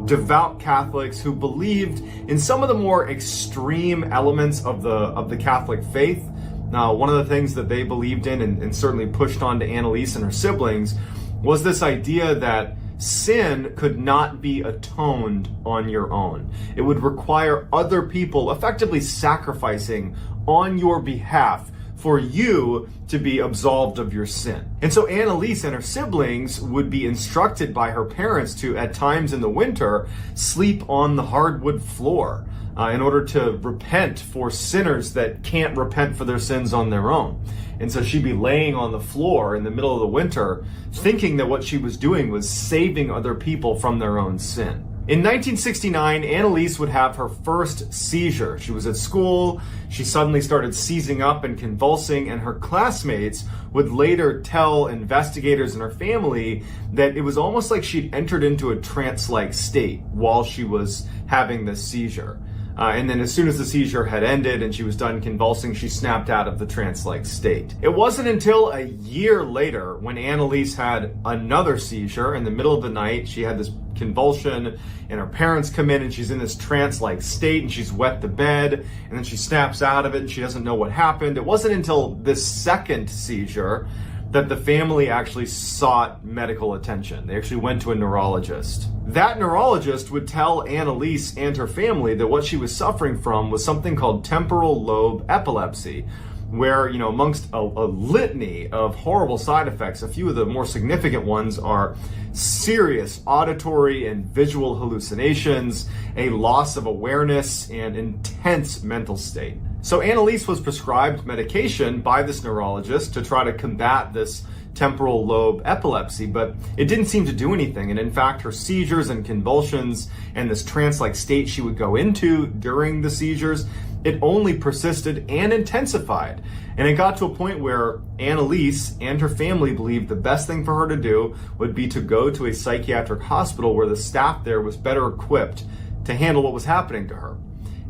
Devout Catholics who believed in some of the more extreme elements of the Catholic faith. Now, one of the things that they believed in and certainly pushed on to Anneliese and her siblings was this idea that sin could not be atoned on your own. It would require other people effectively sacrificing on your behalf for you to be absolved of your sin. And so Anneliese and her siblings would be instructed by her parents to, at times in the winter, sleep on the hardwood floor in order to repent for sinners that can't repent for their sins on their own. And so she'd be laying on the floor in the middle of the winter, thinking that what she was doing was saving other people from their own sin. In 1969, Annalise would have her first seizure. She was at school, she suddenly started seizing up and convulsing, and her classmates would later tell investigators and her family that it was almost like she'd entered into a trance-like state while she was having this seizure. And then as soon as the seizure had ended and she was done convulsing, she snapped out of the trance-like state. It wasn't until a year later when Annalise had another seizure in the middle of the night. She had this convulsion and her parents come in and she's in this trance-like state and she's wet the bed and then she snaps out of it and she doesn't know what happened. It wasn't until this second seizure that the family actually sought medical attention. They actually went to a neurologist. That neurologist would tell Annalise and her family that what she was suffering from was something called temporal lobe epilepsy, where, amongst a litany of horrible side effects, a few of the more significant ones are serious auditory and visual hallucinations, a loss of awareness, and intense mental state. So Annalise was prescribed medication by this neurologist to try to combat this temporal lobe epilepsy, but it didn't seem to do anything. And in fact, her seizures and convulsions and this trance-like state she would go into during the seizures, it only persisted and intensified. And it got to a point where Annalise and her family believed the best thing for her to do would be to go to a psychiatric hospital where the staff there was better equipped to handle what was happening to her.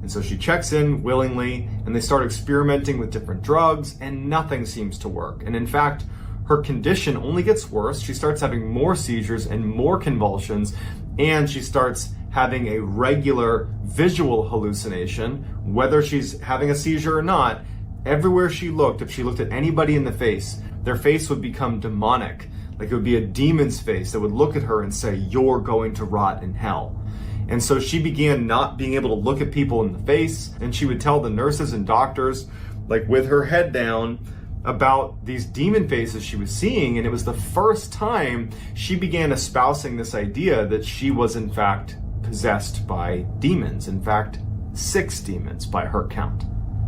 And so she checks in willingly, and they start experimenting with different drugs, and nothing seems to work. And in fact, her condition only gets worse. She starts having more seizures and more convulsions, and she starts having a regular visual hallucination, whether she's having a seizure or not. Everywhere she looked, if she looked at anybody in the face, their face would become demonic. Like it would be a demon's face that would look at her and say, "You're going to rot in hell." And so she began not being able to look at people in the face, and she would tell the nurses and doctors, like with her head down, about these demon faces she was seeing. And it was the first time she began espousing this idea that she was in fact possessed by demons. In fact, 6 demons by her count.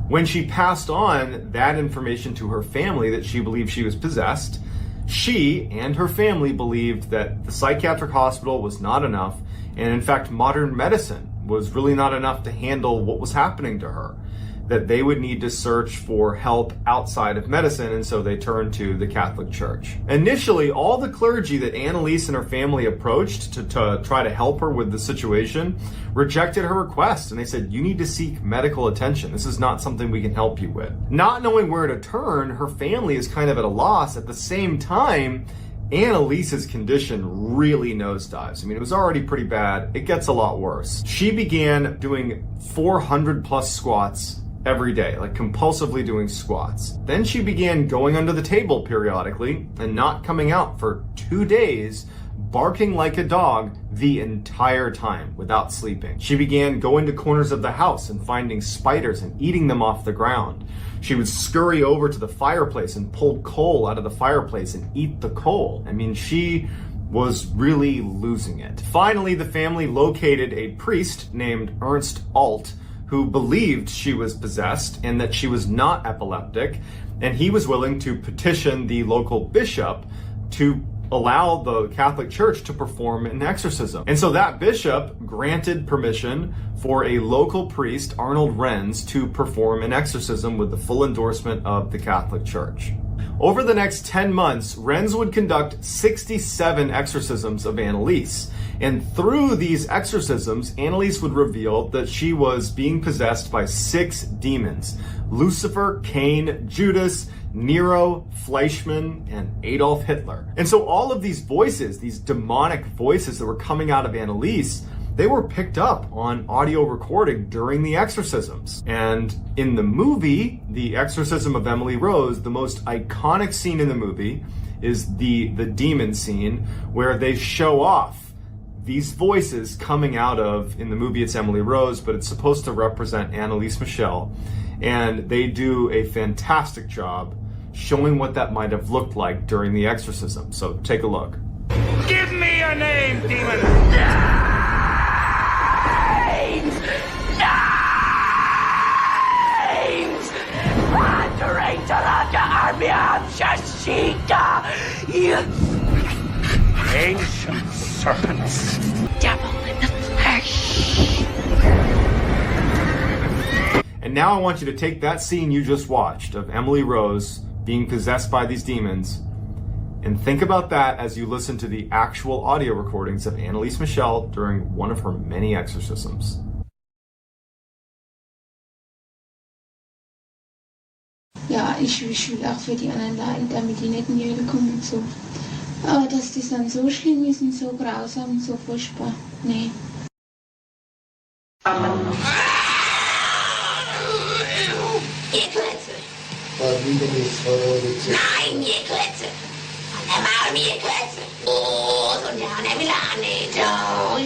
When she passed on that information to her family that she believed she was possessed, she and her family believed that the psychiatric hospital was not enough, and in fact, modern medicine was really not enough to handle what was happening to her, that they would need to search for help outside of medicine, and so they turned to the Catholic Church. Initially, all the clergy that Annalise and her family approached to try to help her with the situation rejected her request, and they said, "You need to seek medical attention. This is not something we can help you with." Not knowing where to turn, her family is kind of at a loss. At the same time, Annalise's condition really nosedives. I mean, it was already pretty bad. It gets a lot worse. She began doing 400 plus squats every day, like compulsively doing squats. Then she began going under the table periodically and not coming out for 2 days, barking like a dog the entire time without sleeping. She began going to corners of the house and finding spiders and eating them off the ground. She would scurry over to the fireplace and pull coal out of the fireplace and eat the coal. I mean, she was really losing it. Finally, the family located a priest named Ernst Alt, who believed she was possessed and that she was not epileptic, and he was willing to petition the local bishop to allow the Catholic Church to perform an exorcism. And so that bishop granted permission for a local priest, Arnold Renz, to perform an exorcism with the full endorsement of the Catholic Church. Over the next 10 months, Renz would conduct 67 exorcisms of Annalise. And through these exorcisms, Annalise would reveal that she was being possessed by 6 demons: Lucifer, Cain, Judas, Nero, Fleischmann, and Adolf Hitler. And so all of these voices, these demonic voices that were coming out of Annalise, they were picked up on audio recording during the exorcisms. And in the movie, The Exorcism of Emily Rose, the most iconic scene in the movie is the demon scene where they show off these voices coming out of, in the movie it's Emily Rose, but it's supposed to represent Annalise Michel. And they do a fantastic job showing what that might have looked like during the exorcism. So take a look. Give me your name, demon! Names! Names! Moderator Army of Shashika! You Ancient serpents. devil in the flesh! And now I want you to take that scene you just watched of Emily Rose being possessed by these demons and think about that as you listen to the actual audio recordings of Anneliese Michel during one of her many exorcisms. Ja, ich will auch für die anderen leiden, damit die nicht in die Hölle kommen und so. Aber dass das dann so schlimm ist und so grausam und so furchtbar, nee. Ihr Klötze. Nein, ihr Klötze. Und der Maul, ihr Klötze. Oh, so der an der Villa nicht. Oh,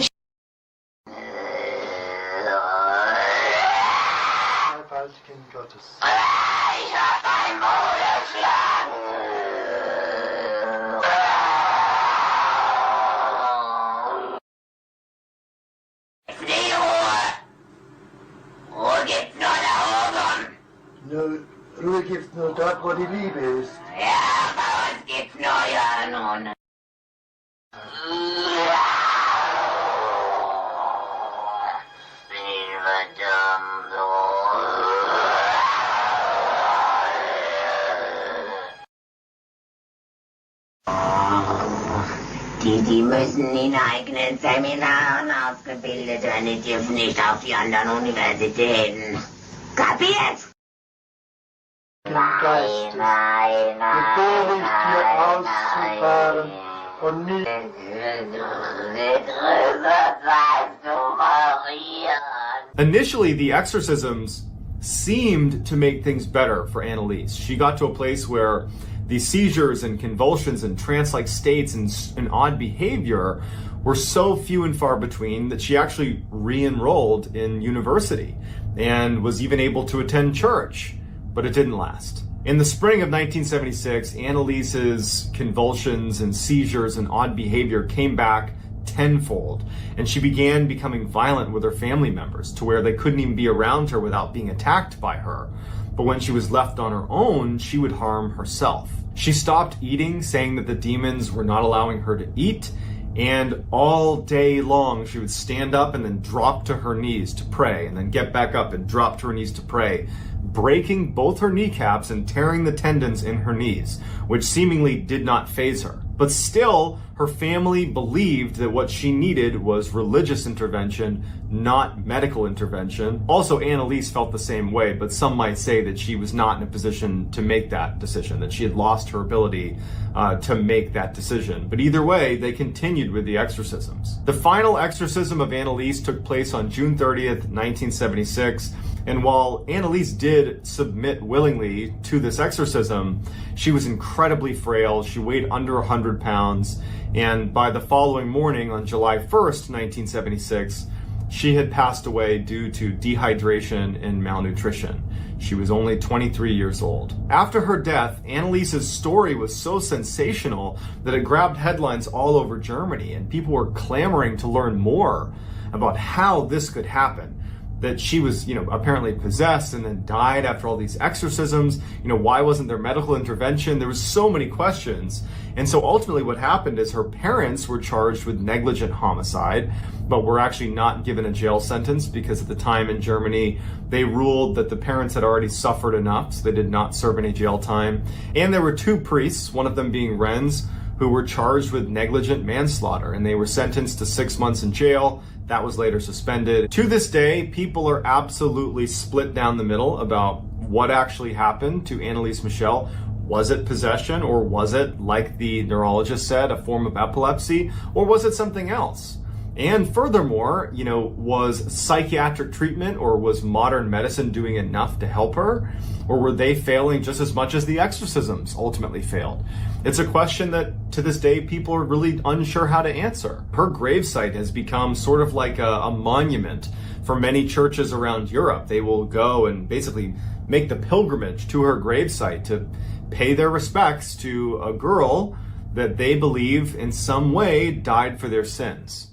Kind Gottes. ich hab ein Maul erschlagen. Die Ruhe gibt nur da oben. Ruhe gibt's nur dort, wo die Liebe ist. Ja, bei uns gibt's nur ja nun. Die müssen in eigenen Seminaren ausgebildet werden, die dürfen nicht auf die anderen Universitäten. Kapiert? Geist geboren hier auszufahren und nicht. Initially, the exorcisms seemed to make things better for Anneliese. She got to a place where the seizures and convulsions and trance-like states and odd behavior were so few and far between that she actually re-enrolled in university and was even able to attend church, but it didn't last. In the spring of 1976, Anneliese's convulsions and seizures and odd behavior came back tenfold, and she began becoming violent with her family members to where they couldn't even be around her without being attacked by her. But when she was left on her own, she would harm herself. She stopped eating, saying that the demons were not allowing her to eat, and all day long she would stand up and then drop to her knees to pray, and then get back up and drop to her knees to pray, breaking both her kneecaps and tearing the tendons in her knees, which seemingly did not faze her. But still, her family believed that what she needed was religious intervention, not medical intervention. Also, Anneliese felt the same way, but some might say that she was not in a position to make that decision, that she had lost her ability to make that decision. But either way, they continued with the exorcisms. The final exorcism of Anneliese took place on June 30th, 1976. And while Anneliese did submit willingly to this exorcism, she was incredibly frail. She weighed under 100 pounds. And by the following morning, on July 1st, 1976, she had passed away due to dehydration and malnutrition. She was only 23 years old. After her death, Anneliese's story was so sensational that it grabbed headlines all over Germany, and people were clamoring to learn more about how this could happen. That she was, apparently possessed and then died after all these exorcisms. Why wasn't there medical intervention? There was so many questions. And so ultimately what happened is her parents were charged with negligent homicide, but were actually not given a jail sentence because at the time in Germany, they ruled that the parents had already suffered enough, so they did not serve any jail time. And there were two priests, one of them being Renz, who were charged with negligent manslaughter, and they were sentenced to 6 months in jail. That was later suspended. To this day, people are absolutely split down the middle about what actually happened to Anneliese Michel. Was it possession, or was it, like the neurologist said, a form of epilepsy, or was it something else? And furthermore, was psychiatric treatment or was modern medicine doing enough to help her? Or were they failing just as much as the exorcisms ultimately failed? It's a question that to this day people are really unsure how to answer. Her gravesite has become sort of like a monument for many churches around Europe. They will go and basically make the pilgrimage to her gravesite to pay their respects to a girl that they believe in some way died for their sins.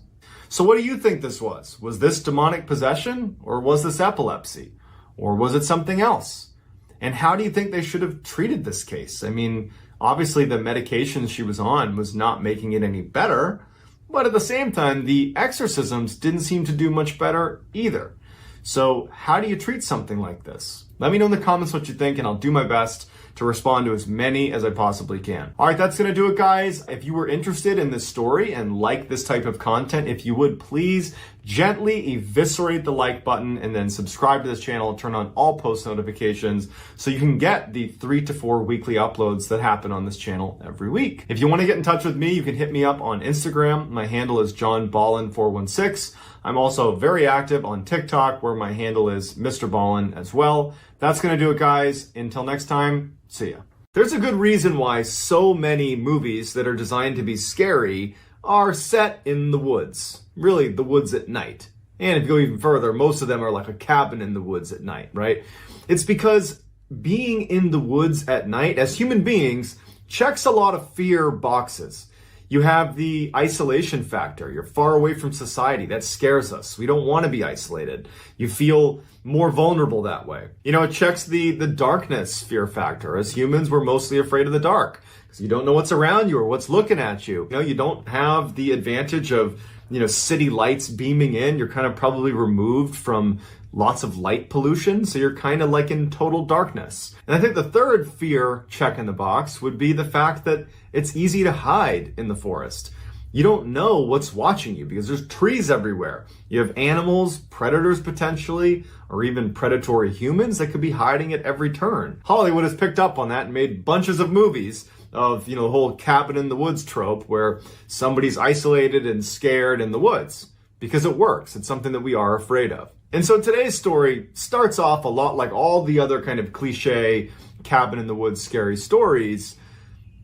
So what do you think this was? Was this demonic possession, or was this epilepsy? Or was it something else? And how do you think they should have treated this case? I mean, obviously the medication she was on was not making it any better, but at the same time, the exorcisms didn't seem to do much better either. So how do you treat something like this? Let me know in the comments what you think, and I'll do my best to respond to as many as I possibly can. All right, that's gonna do it, guys. If you were interested in this story and like this type of content, if you would please gently eviscerate the like button and then subscribe to this channel and turn on all post notifications so you can get the 3 to 4 weekly uploads that happen on this channel every week. If you want to get in touch with me, you can hit me up on Instagram. My handle is JohnBallen416. I'm also very active on TikTok, where my handle is MrBallen as well. That's going to do it, guys. Until next time, see ya. There's a good reason why so many movies that are designed to be scary are set in the woods. Really, the woods at night. And if you go even further, most of them are like a cabin in the woods at night, right? It's because being in the woods at night, as human beings, checks a lot of fear boxes. You have the isolation factor. You're far away from society. That scares us. We don't want to be isolated. You feel more vulnerable that way. You know, it checks the darkness fear factor. As humans, we're mostly afraid of the dark because you don't know what's around you or what's looking at you. You know, you don't have the advantage of, city lights beaming in. You're kind of probably removed from lots of light pollution, so you're kind of like in total darkness. And I think the third fear check in the box would be the fact that it's easy to hide in the forest. You don't know what's watching you because there's trees everywhere. You have animals, predators potentially, or even predatory humans that could be hiding at every turn. Hollywood has picked up on that and made bunches of movies of, the whole cabin in the woods trope where somebody's isolated and scared in the woods because it works. It's something that we are afraid of. And so today's story starts off a lot like all the other kind of cliche cabin in the woods scary stories,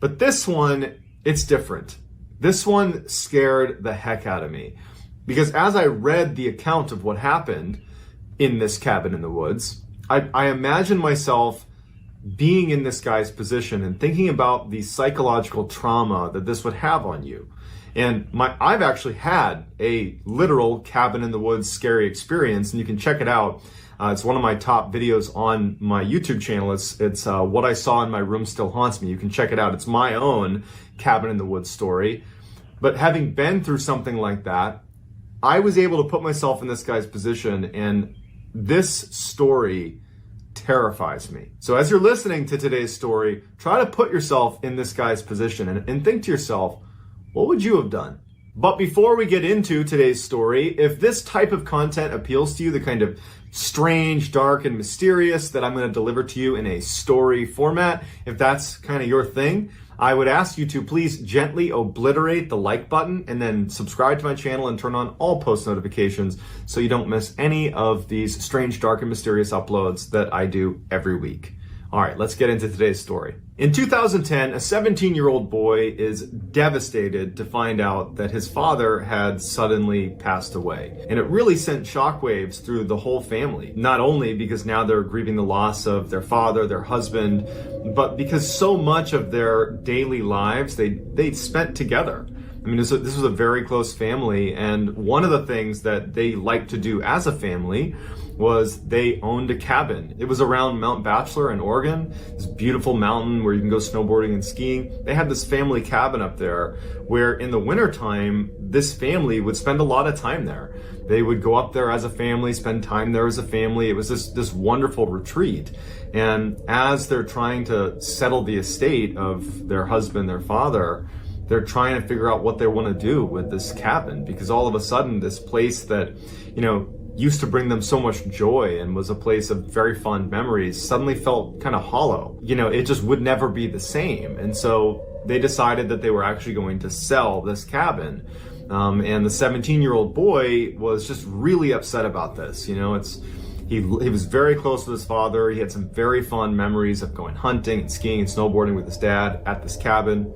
but this one, it's different. This one scared the heck out of me because as I read the account of what happened in this cabin in the woods, I imagined myself being in this guy's position and thinking about the psychological trauma that this would have on you. And I've actually had a literal cabin in the woods scary experience, and you can check it out. It's one of my top videos on my YouTube channel. It's What I Saw in My Room Still Haunts Me. You can check it out. It's my own cabin in the woods story. But having been through something like that, I was able to put myself in this guy's position, and this story terrifies me. So as you're listening to today's story, try to put yourself in this guy's position and think to yourself, what would you have done? But before we get into today's story, if this type of content appeals to you, the kind of strange, dark, and mysterious that I'm going to deliver to you in a story format, if that's kind of your thing, I would ask you to please gently obliterate the like button and then subscribe to my channel and turn on all post notifications so you don't miss any of these strange, dark, and mysterious uploads that I do every week. All right, let's get into today's story. In 2010, a 17-year-old boy is devastated to find out that his father had suddenly passed away. And it really sent shockwaves through the whole family. Not only because now they're grieving the loss of their father, their husband, but because so much of their daily lives they spent together. I mean, this was a very close family, and one of the things that they liked to do as a family was they owned a cabin. It was around Mount Bachelor in Oregon, this beautiful mountain where you can go snowboarding and skiing. They had this family cabin up there where in the wintertime, this family would spend a lot of time there. They would go up there as a family, spend time there as a family. It was this wonderful retreat. And as they're trying to settle the estate of their husband, their father, they're trying to figure out what they want to do with this cabin, because all of a sudden this place that, used to bring them so much joy and was a place of very fond memories suddenly felt kind of hollow. It just would never be the same. And so they decided that they were actually going to sell this cabin. And the 17-year-old boy was just really upset about this. He was very close with his father. He had some very fond memories of going hunting and skiing and snowboarding with his dad at this cabin.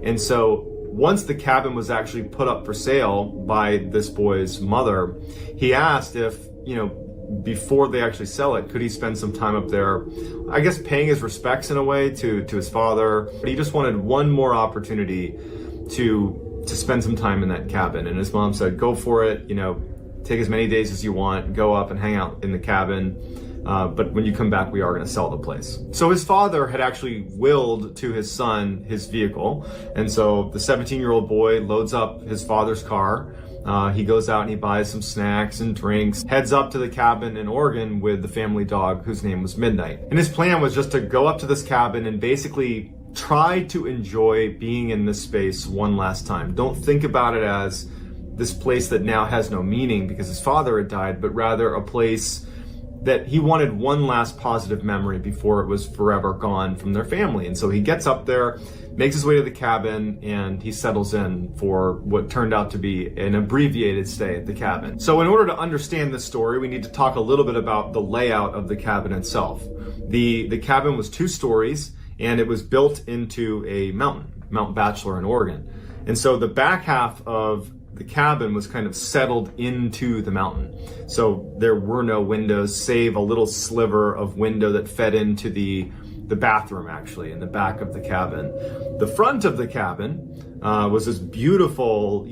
And so once the cabin was actually put up for sale by this boy's mother, he asked if, before they actually sell it, could he spend some time up there, I guess paying his respects in a way to his father. But he just wanted one more opportunity to spend some time in that cabin. And his mom said, go for it, take as many days as you want, go up and hang out in the cabin. But when you come back, we are going to sell the place. So his father had actually willed to his son his vehicle. And so the 17-year-old boy loads up his father's car He goes out and he buys some snacks and drinks, heads up to the cabin in Oregon with the family dog whose name was Midnight. And his plan was just to go up to this cabin and basically try to enjoy being in this space one last time. Don't think about it as this place that now has no meaning because his father had died, but rather a place that he wanted one last positive memory before it was forever gone from their family. And so he gets up there, makes his way to the cabin, and he settles in for what turned out to be an abbreviated stay at the cabin. So in order to understand this story, we need to talk a little bit about the layout of the cabin itself. The cabin was 2 stories, and it was built into a mountain, Mount Bachelor in Oregon. And so the back half of the cabin was kind of settled into the mountain. So there were no windows, save a little sliver of window that fed into the bathroom, actually, in the back of the cabin. The front of the cabin was this beautiful,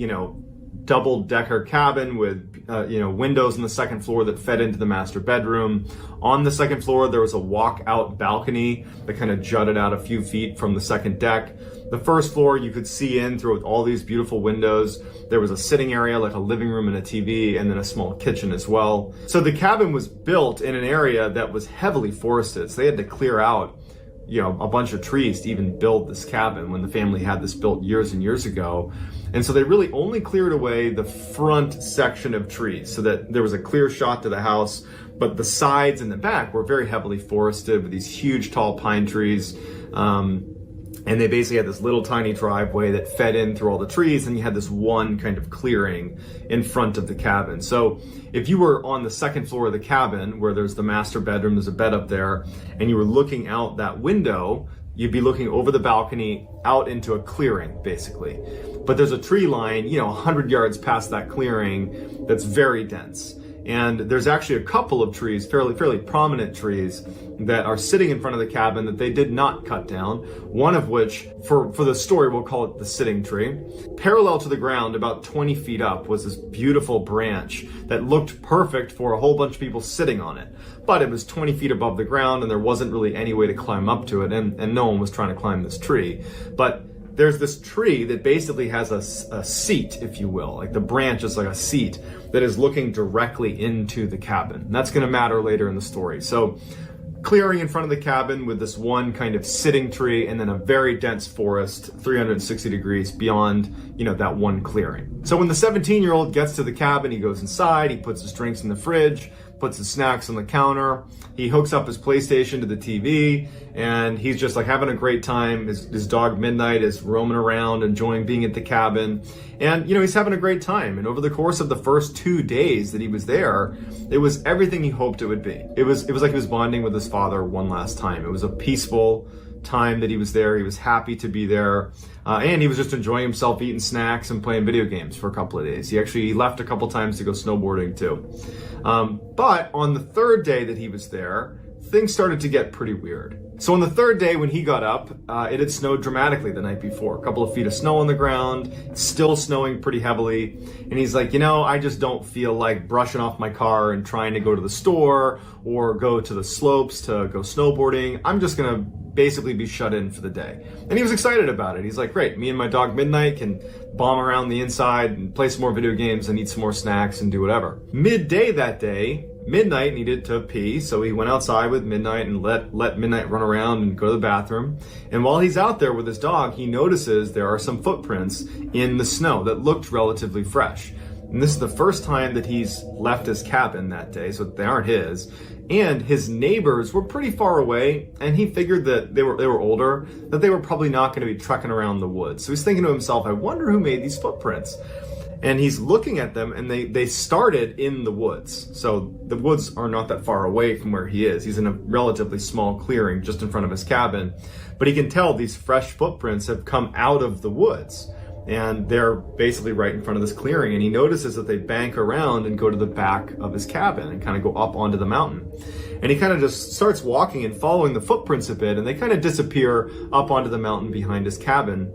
double-decker cabin with, windows on the second floor that fed into the master bedroom. On the second floor, there was a walk-out balcony that kind of jutted out a few feet from the second deck. The first floor, you could see in through all these beautiful windows. There was a sitting area, like a living room and a TV, and then a small kitchen as well. So the cabin was built in an area that was heavily forested. So they had to clear out, a bunch of trees to even build this cabin when the family had this built years and years ago. And so they really only cleared away the front section of trees so that there was a clear shot to the house, but the sides and the back were very heavily forested with these huge tall pine trees. And they basically had this little tiny driveway that fed in through all the trees, and you had this one kind of clearing in front of the cabin. So if you were on the second floor of the cabin, where there's the master bedroom, there's a bed up there, and you were looking out that window, you'd be looking over the balcony out into a clearing, basically. But there's a tree line, 100 yards past that clearing that's very dense. And there's actually a couple of trees, fairly prominent trees, that are sitting in front of the cabin that they did not cut down. One of which, for the story, we'll call it the sitting tree. Parallel to the ground, about 20 feet up, was this beautiful branch that looked perfect for a whole bunch of people sitting on it. But it was 20 feet above the ground, and there wasn't really any way to climb up to it, and no one was trying to climb this tree. But there's this tree that basically has a seat, if you will, like the branch is like a seat that is looking directly into the cabin. And that's going to matter later in the story. So clearing in front of the cabin with this one kind of sitting tree, and then a very dense forest 360 degrees beyond, that one clearing. So when the 17-year-old gets to the cabin, he goes inside, he puts his drinks in the fridge, puts his snacks on the counter, he hooks up his PlayStation to the TV, and he's just like having a great time. His dog Midnight is roaming around, enjoying being at the cabin, and he's having a great time. And over the course of the first 2 days that he was there, it was everything he hoped it would be. It was like he was bonding with his father one last time. It was a peaceful time that he was there. He was happy to be there, and he was just enjoying himself, eating snacks and playing video games for a couple of days. He actually left a couple times to go snowboarding too. But on the third day that he was there, things started to get pretty weird. So on the third day when he got up, it had snowed dramatically the night before. A couple of feet of snow on the ground, still snowing pretty heavily. And he's like, I just don't feel like brushing off my car and trying to go to the store or go to the slopes to go snowboarding. I'm just going to basically be shut in for the day. And he was excited about it. He's like, great, me and my dog Midnight can bomb around the inside and play some more video games and eat some more snacks and do whatever. Midday that day, Midnight needed to pee, so he went outside with Midnight and let Midnight run around and go to the bathroom. And while he's out there with his dog, he notices there are some footprints in the snow that looked relatively fresh. And this is the first time that he's left his cabin that day, so they aren't his. And his neighbors were pretty far away, and he figured that they were older, that they were probably not going to be trekking around the woods. So he's thinking to himself, I wonder who made these footprints. And he's looking at them, and they started in the woods. So the woods are not that far away from where he is. He's in a relatively small clearing just in front of his cabin. But he can tell these fresh footprints have come out of the woods. And they're basically right in front of this clearing. And he notices that they bank around and go to the back of his cabin and kind of go up onto the mountain. And he kind of just starts walking and following the footprints a bit, and they kind of disappear up onto the mountain behind his cabin.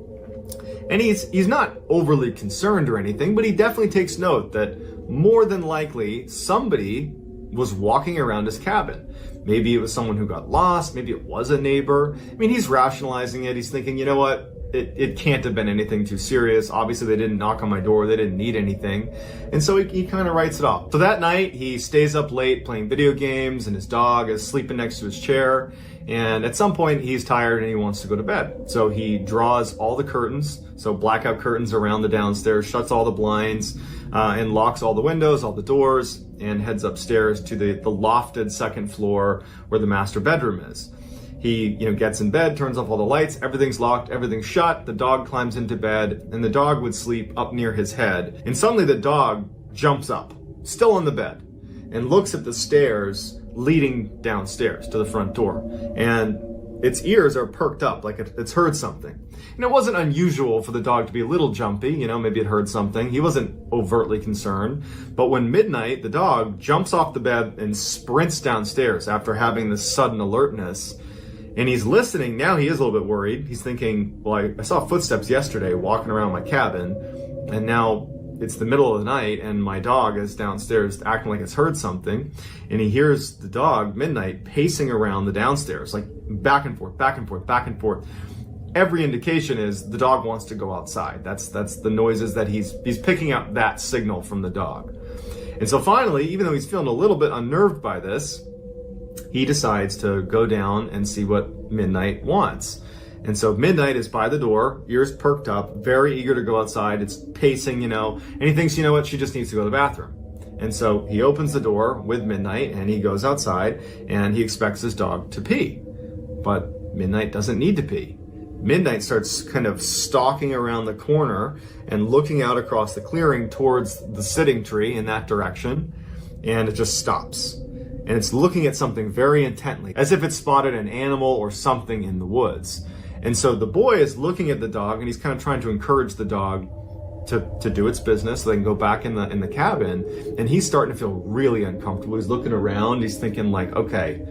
And he's not overly concerned or anything, but he definitely takes note that more than likely somebody was walking around his cabin. Maybe it was someone who got lost. Maybe it was a neighbor. I mean, he's rationalizing it. He's thinking, you know what? it can't have been anything too serious. Obviously, they didn't knock on my door. They didn't need anything. And so he kind of writes it off. So that night, he stays up late playing video games, and his dog is sleeping next to his chair. And at some point, he's tired and he wants to go to bed. So he draws all the curtains, so blackout curtains around the downstairs, shuts all the blinds, and locks all the windows, all the doors, and heads upstairs to the lofted second floor where the master bedroom is. He, gets in bed, turns off all the lights, everything's locked, everything's shut, the dog climbs into bed, and the dog would sleep up near his head. And suddenly the dog jumps up, still on the bed, and looks at the stairs leading downstairs to the front door. And its ears are perked up like it's heard something. And it wasn't unusual for the dog to be a little jumpy, maybe it heard something. He wasn't overtly concerned. But when midnight, the dog jumps off the bed and sprints downstairs after having this sudden alertness. And he's listening. Now he is a little bit worried. He's thinking, well, I saw footsteps yesterday walking around my cabin, and now it's the middle of the night and my dog is downstairs acting like it's heard something. And he hears the dog, Midnight, pacing around the downstairs, like back and forth, back and forth, back and forth. Every indication is the dog wants to go outside. That's the noises that he's picking up that signal from the dog. And so finally, even though he's feeling a little bit unnerved by this, he decides to go down and see what Midnight wants. And so Midnight is by the door, ears perked up, very eager to go outside. It's pacing, and he thinks, you know what, she just needs to go to the bathroom. And so he opens the door with Midnight and he goes outside and he expects his dog to pee. But Midnight doesn't need to pee. Midnight starts kind of stalking around the corner and looking out across the clearing towards the sitting tree in that direction. And it just stops. And it's looking at something very intently, as if it spotted an animal or something in the woods. And so the boy is looking at the dog and he's kind of trying to encourage the dog to do its business so they can go back in the cabin. And he's starting to feel really uncomfortable. He's looking around. He's thinking like, okay,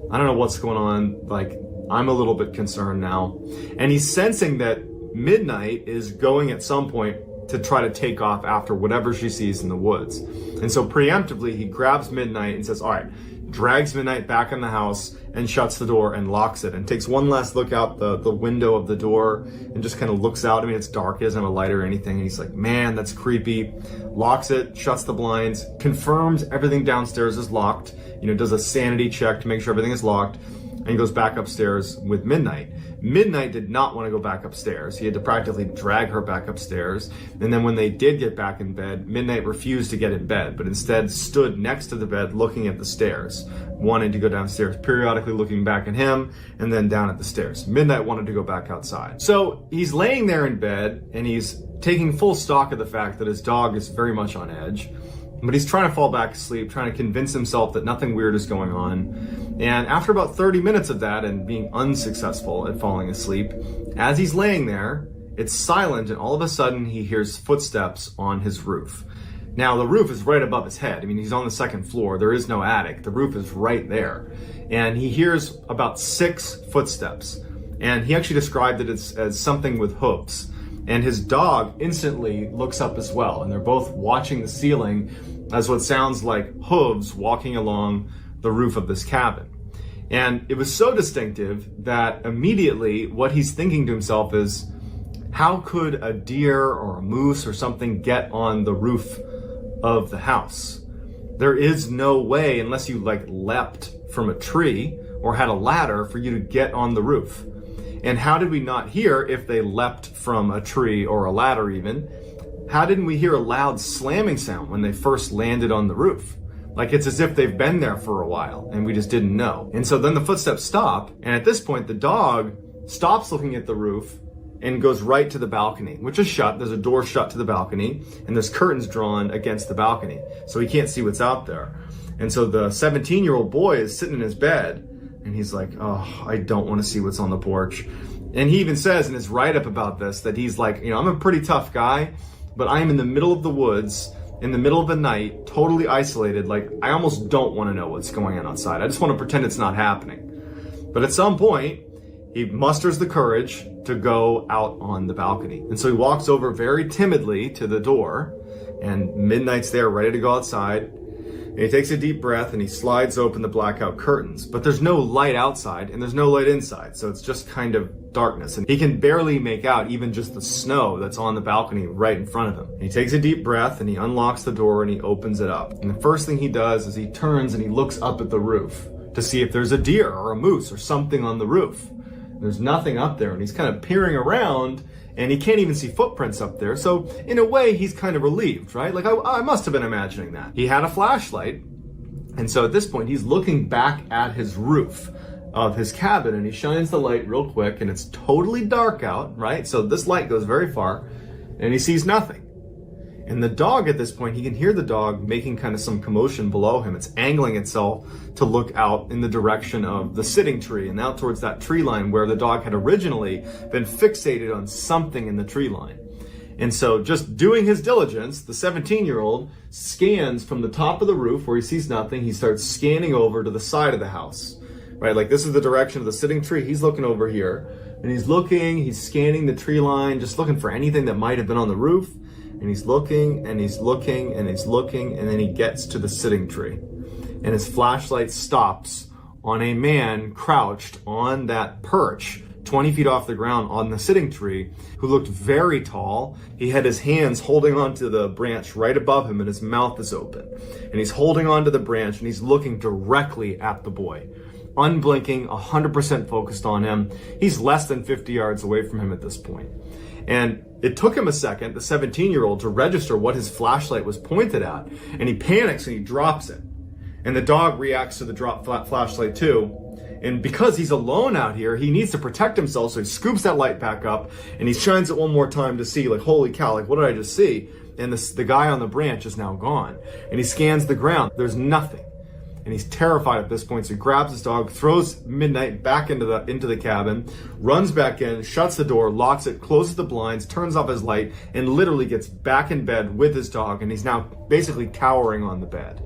I don't know what's going on. Like, I'm a little bit concerned now. And he's sensing that Midnight is going at some point to try to take off after whatever she sees in the woods. And so preemptively, he grabs Midnight and says, all right, drags Midnight back in the house and shuts the door and locks it and takes one last look out the window of the door and just kind of looks out. I mean, it's dark, he doesn't have a light or anything. And he's like, man, that's creepy. Locks it, shuts the blinds, confirms everything downstairs is locked, does a sanity check to make sure everything is locked, and goes back upstairs with Midnight. Midnight did not want to go back upstairs. He had to practically drag her back upstairs. And then when they did get back in bed, Midnight refused to get in bed, but instead stood next to the bed looking at the stairs, wanting to go downstairs, periodically looking back at him and then down at the stairs. Midnight wanted to go back outside. So he's laying there in bed and he's taking full stock of the fact that his dog is very much on edge. But he's trying to fall back asleep, trying to convince himself that nothing weird is going on. And after about 30 minutes of that and being unsuccessful at falling asleep, as he's laying there, it's silent and all of a sudden he hears footsteps on his roof. Now the roof is right above his head. I mean, he's on the second floor. There is no attic. The roof is right there. And he hears about 6 footsteps. And he actually described it as something with hooves. And his dog instantly looks up as well. And they're both watching the ceiling as what sounds like hooves walking along the roof of this cabin. And it was so distinctive that immediately what he's thinking to himself is, how could a deer or a moose or something get on the roof of the house? There is no way, unless you leapt from a tree or had a ladder, for you to get on the roof. And how did we not hear, if they leapt from a tree or a ladder even, how didn't we hear a loud slamming sound when they first landed on the roof? Like it's as if they've been there for a while and we just didn't know. And so then the footsteps stop, and at this point the dog stops looking at the roof and goes right to the balcony, which is shut. There's a door shut to the balcony and there's curtains drawn against the balcony, so he can't see what's out there. And so the 17-year-old boy is sitting in his bed and he's like, oh, I don't want to see what's on the porch. And he even says in his write-up about this that he's like, I'm a pretty tough guy, but I am in the middle of the woods, in the middle of the night, totally isolated. Like, I almost don't want to know what's going on outside. I just want to pretend it's not happening. But at some point, he musters the courage to go out on the balcony. And so he walks over very timidly to the door, and Midnight's there ready to go outside. And he takes a deep breath and he slides open the blackout curtains, but there's no light outside and there's no light inside, so it's just kind of darkness. And he can barely make out even just the snow that's on the balcony right in front of him. And he takes a deep breath and he unlocks the door and he opens it up. And the first thing he does is he turns and he looks up at the roof to see if there's a deer or a moose or something on the roof. There's nothing up there, and he's kind of peering around, and he can't even see footprints up there. So in a way, he's kind of relieved, right? Like, I must have been imagining that. He had a flashlight, and so at this point, he's looking back at his roof of his cabin, and he shines the light real quick, and it's totally dark out, right? So this light goes very far, and he sees nothing. And the dog at this point, he can hear the dog making kind of some commotion below him. It's angling itself to look out in the direction of the sitting tree and out towards that tree line where the dog had originally been fixated on something in the tree line. And so just doing his diligence, the 17-year-old scans from the top of the roof where he sees nothing. He starts scanning over to the side of the house, right? Like this is the direction of the sitting tree. He's looking over here and he's scanning the tree line, just looking for anything that might have been on the roof. And he's looking and he's looking and he's looking, and then he gets to the sitting tree. And his flashlight stops on a man crouched on that perch 20 feet off the ground on the sitting tree, who looked very tall. He had his hands holding onto the branch right above him and his mouth is open. And he's holding onto the branch and he's looking directly at the boy. Unblinking, 100% focused on him. He's less than 50 yards away from him at this point. And it took him a second, the 17-year-old, to register what his flashlight was pointed at. And he panics and he drops it. And the dog reacts to the drop flashlight too. And because he's alone out here, he needs to protect himself. So he scoops that light back up and he shines it one more time to see, like, holy cow, like, what did I just see? And the guy on the branch is now gone. And he scans the ground. There's nothing. And he's terrified at this point, so he grabs his dog, throws Midnight back into the cabin, runs back in, shuts the door, locks it, closes the blinds, turns off his light, and literally gets back in bed with his dog, and he's now basically cowering on the bed.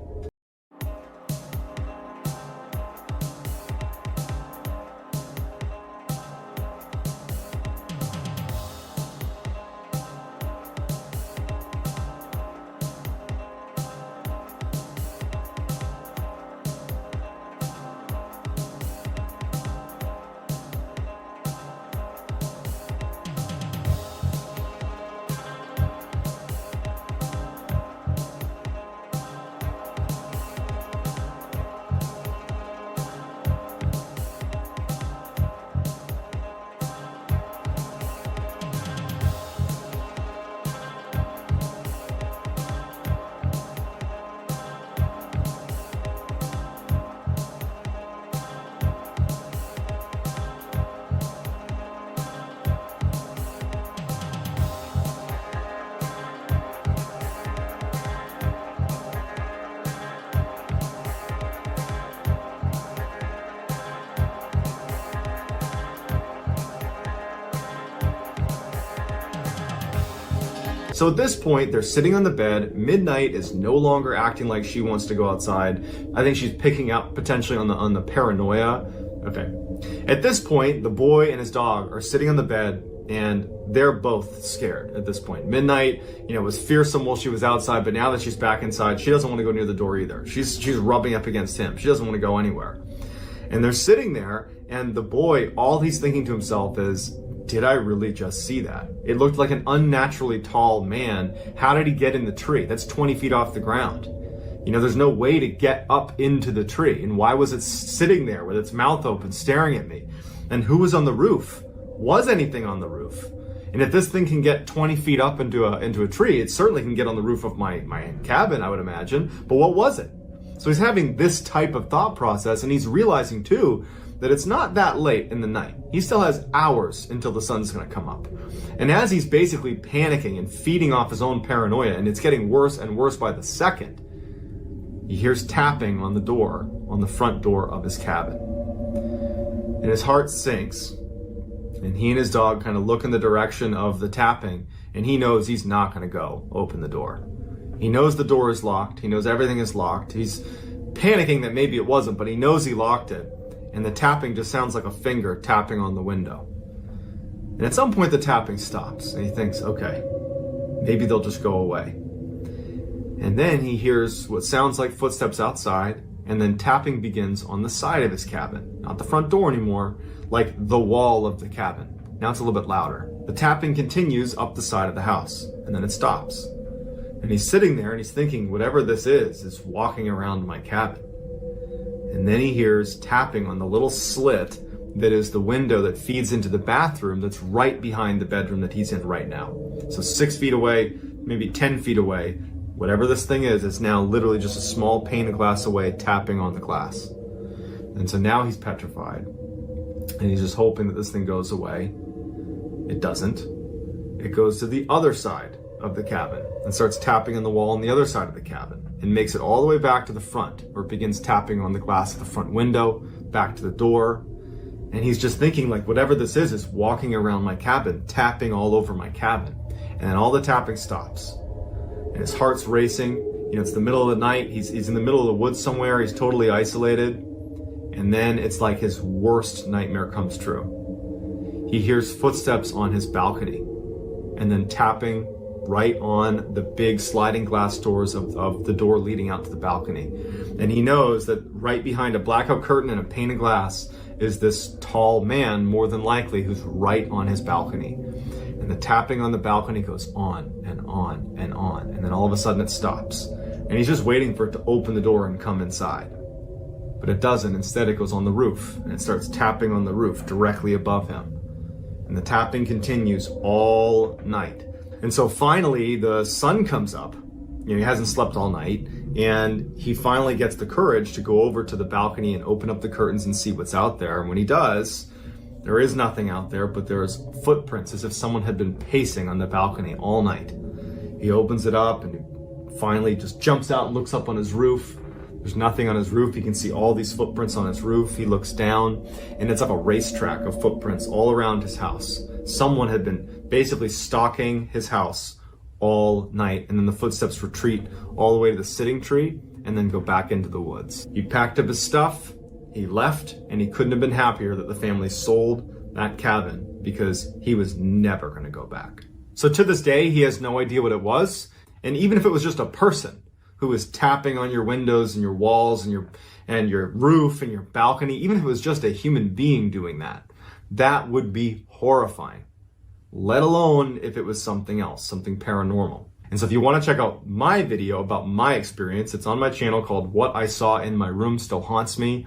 So at this point, they're sitting on the bed. Midnight is no longer acting like she wants to go outside. I think she's picking up potentially on the paranoia. Okay. At this point, the boy and his dog are sitting on the bed and they're both scared at this point. Midnight, was fearsome while she was outside, but now that she's back inside, she doesn't want to go near the door either. She's rubbing up against him. She doesn't want to go anywhere. And they're sitting there, and the boy, all he's thinking to himself is, did I really just see that? It looked like an unnaturally tall man. How did he get in the tree? That's 20 feet off the ground. There's no way to get up into the tree. And why was it sitting there with its mouth open, staring at me? And who was on the roof? Was anything on the roof? And if this thing can get 20 feet up into a tree, it certainly can get on the roof of my cabin, I would imagine. But what was it? So he's having this type of thought process, and he's realizing too that it's not that late in the night. He still has hours until the sun's gonna come up. And as he's basically panicking and feeding off his own paranoia, and it's getting worse and worse by the second, he hears tapping on the door, on the front door of his cabin. And his heart sinks, and he and his dog kind of look in the direction of the tapping, and he knows he's not gonna go open the door. He knows the door is locked. He knows everything is locked. He's panicking that maybe it wasn't, but he knows he locked it. And the tapping just sounds like a finger tapping on the window. And at some point the tapping stops, and he thinks, okay, maybe they'll just go away. And then he hears what sounds like footsteps outside, and then tapping begins on the side of his cabin. Not the front door anymore, like the wall of the cabin. Now it's a little bit louder. The tapping continues up the side of the house, and then it stops. And he's sitting there and he's thinking, whatever this is walking around my cabin. And then he hears tapping on the little slit that is the window that feeds into the bathroom that's right behind the bedroom that he's in right now. So 6 feet away, maybe 10 feet away, whatever this thing is, it's now literally just a small pane of glass away, tapping on the glass. And so now he's petrified. And he's just hoping that this thing goes away. It doesn't. It goes to the other side of the cabin and starts tapping on the wall on the other side of the cabin and makes it all the way back to the front, where it begins tapping on the glass of the front window, back to the door. And he's just thinking, like, whatever this is walking around my cabin, tapping all over my cabin. And then all the tapping stops. And his heart's racing. You know, it's the middle of the night. He's in the middle of the woods somewhere. He's totally isolated. And then it's like his worst nightmare comes true. He hears footsteps on his balcony and then tapping right on the big sliding glass doors of the door leading out to the balcony. And he knows that right behind a blackout curtain and a pane of glass is this tall man, more than likely, who's right on his balcony. And the tapping on the balcony goes on and on and on. And then all of a sudden it stops. And he's just waiting for it to open the door and come inside. But it doesn't. Instead, it goes on the roof. And it starts tapping on the roof directly above him. And the tapping continues all night. And so finally, the sun comes up. You know, he hasn't slept all night. And he finally gets the courage to go over to the balcony and open up the curtains and see what's out there. And when he does, there is nothing out there, but there's footprints as if someone had been pacing on the balcony all night. He opens it up and he finally just jumps out and looks up on his roof. There's nothing on his roof. He can see all these footprints on his roof. He looks down and it's like a racetrack of footprints all around his house. Someone had been basically stalking his house all night, and then the footsteps retreat all the way to the sitting tree and then go back into the woods. He packed up his stuff, he left, and he couldn't have been happier that the family sold that cabin, because he was never going to go back. So to this day, he has no idea what it was. And even if it was just a person who was tapping on your windows and your walls and your roof and your balcony, even if it was just a human being doing that, that would be horrifying. Let alone if it was something else, something paranormal. And so if you want to check out my video about my experience, it's on my channel called What I Saw in My Room Still Haunts Me.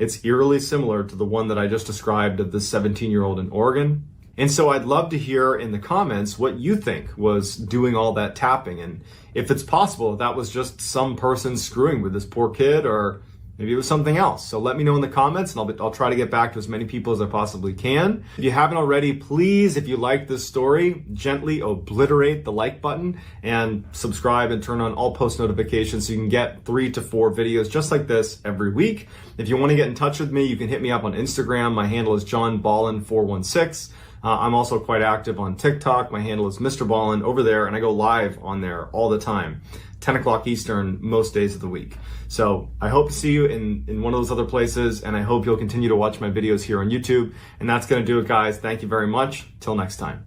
It's eerily similar to the one that I just described of the 17-year-old in Oregon. And so I'd love to hear in the comments what you think was doing all that tapping. And if it's possible, that was just some person screwing with this poor kid, or maybe it was something else. So let me know in the comments, and I'll try to get back to as many people as I possibly can. If you haven't already, please, if you like this story, gently obliterate the like button and subscribe and turn on all post notifications so you can get 3 to 4 videos just like this every week. If you want to get in touch with me, you can hit me up on Instagram. My handle is JohnBallen416. I'm also quite active on TikTok. My handle is MrBallen over there, and I go live on there all the time. 10 o'clock Eastern most days of the week. So I hope to see you in one of those other places, and I hope you'll continue to watch my videos here on YouTube. And that's going to do it, guys. Thank you very much. Till next time.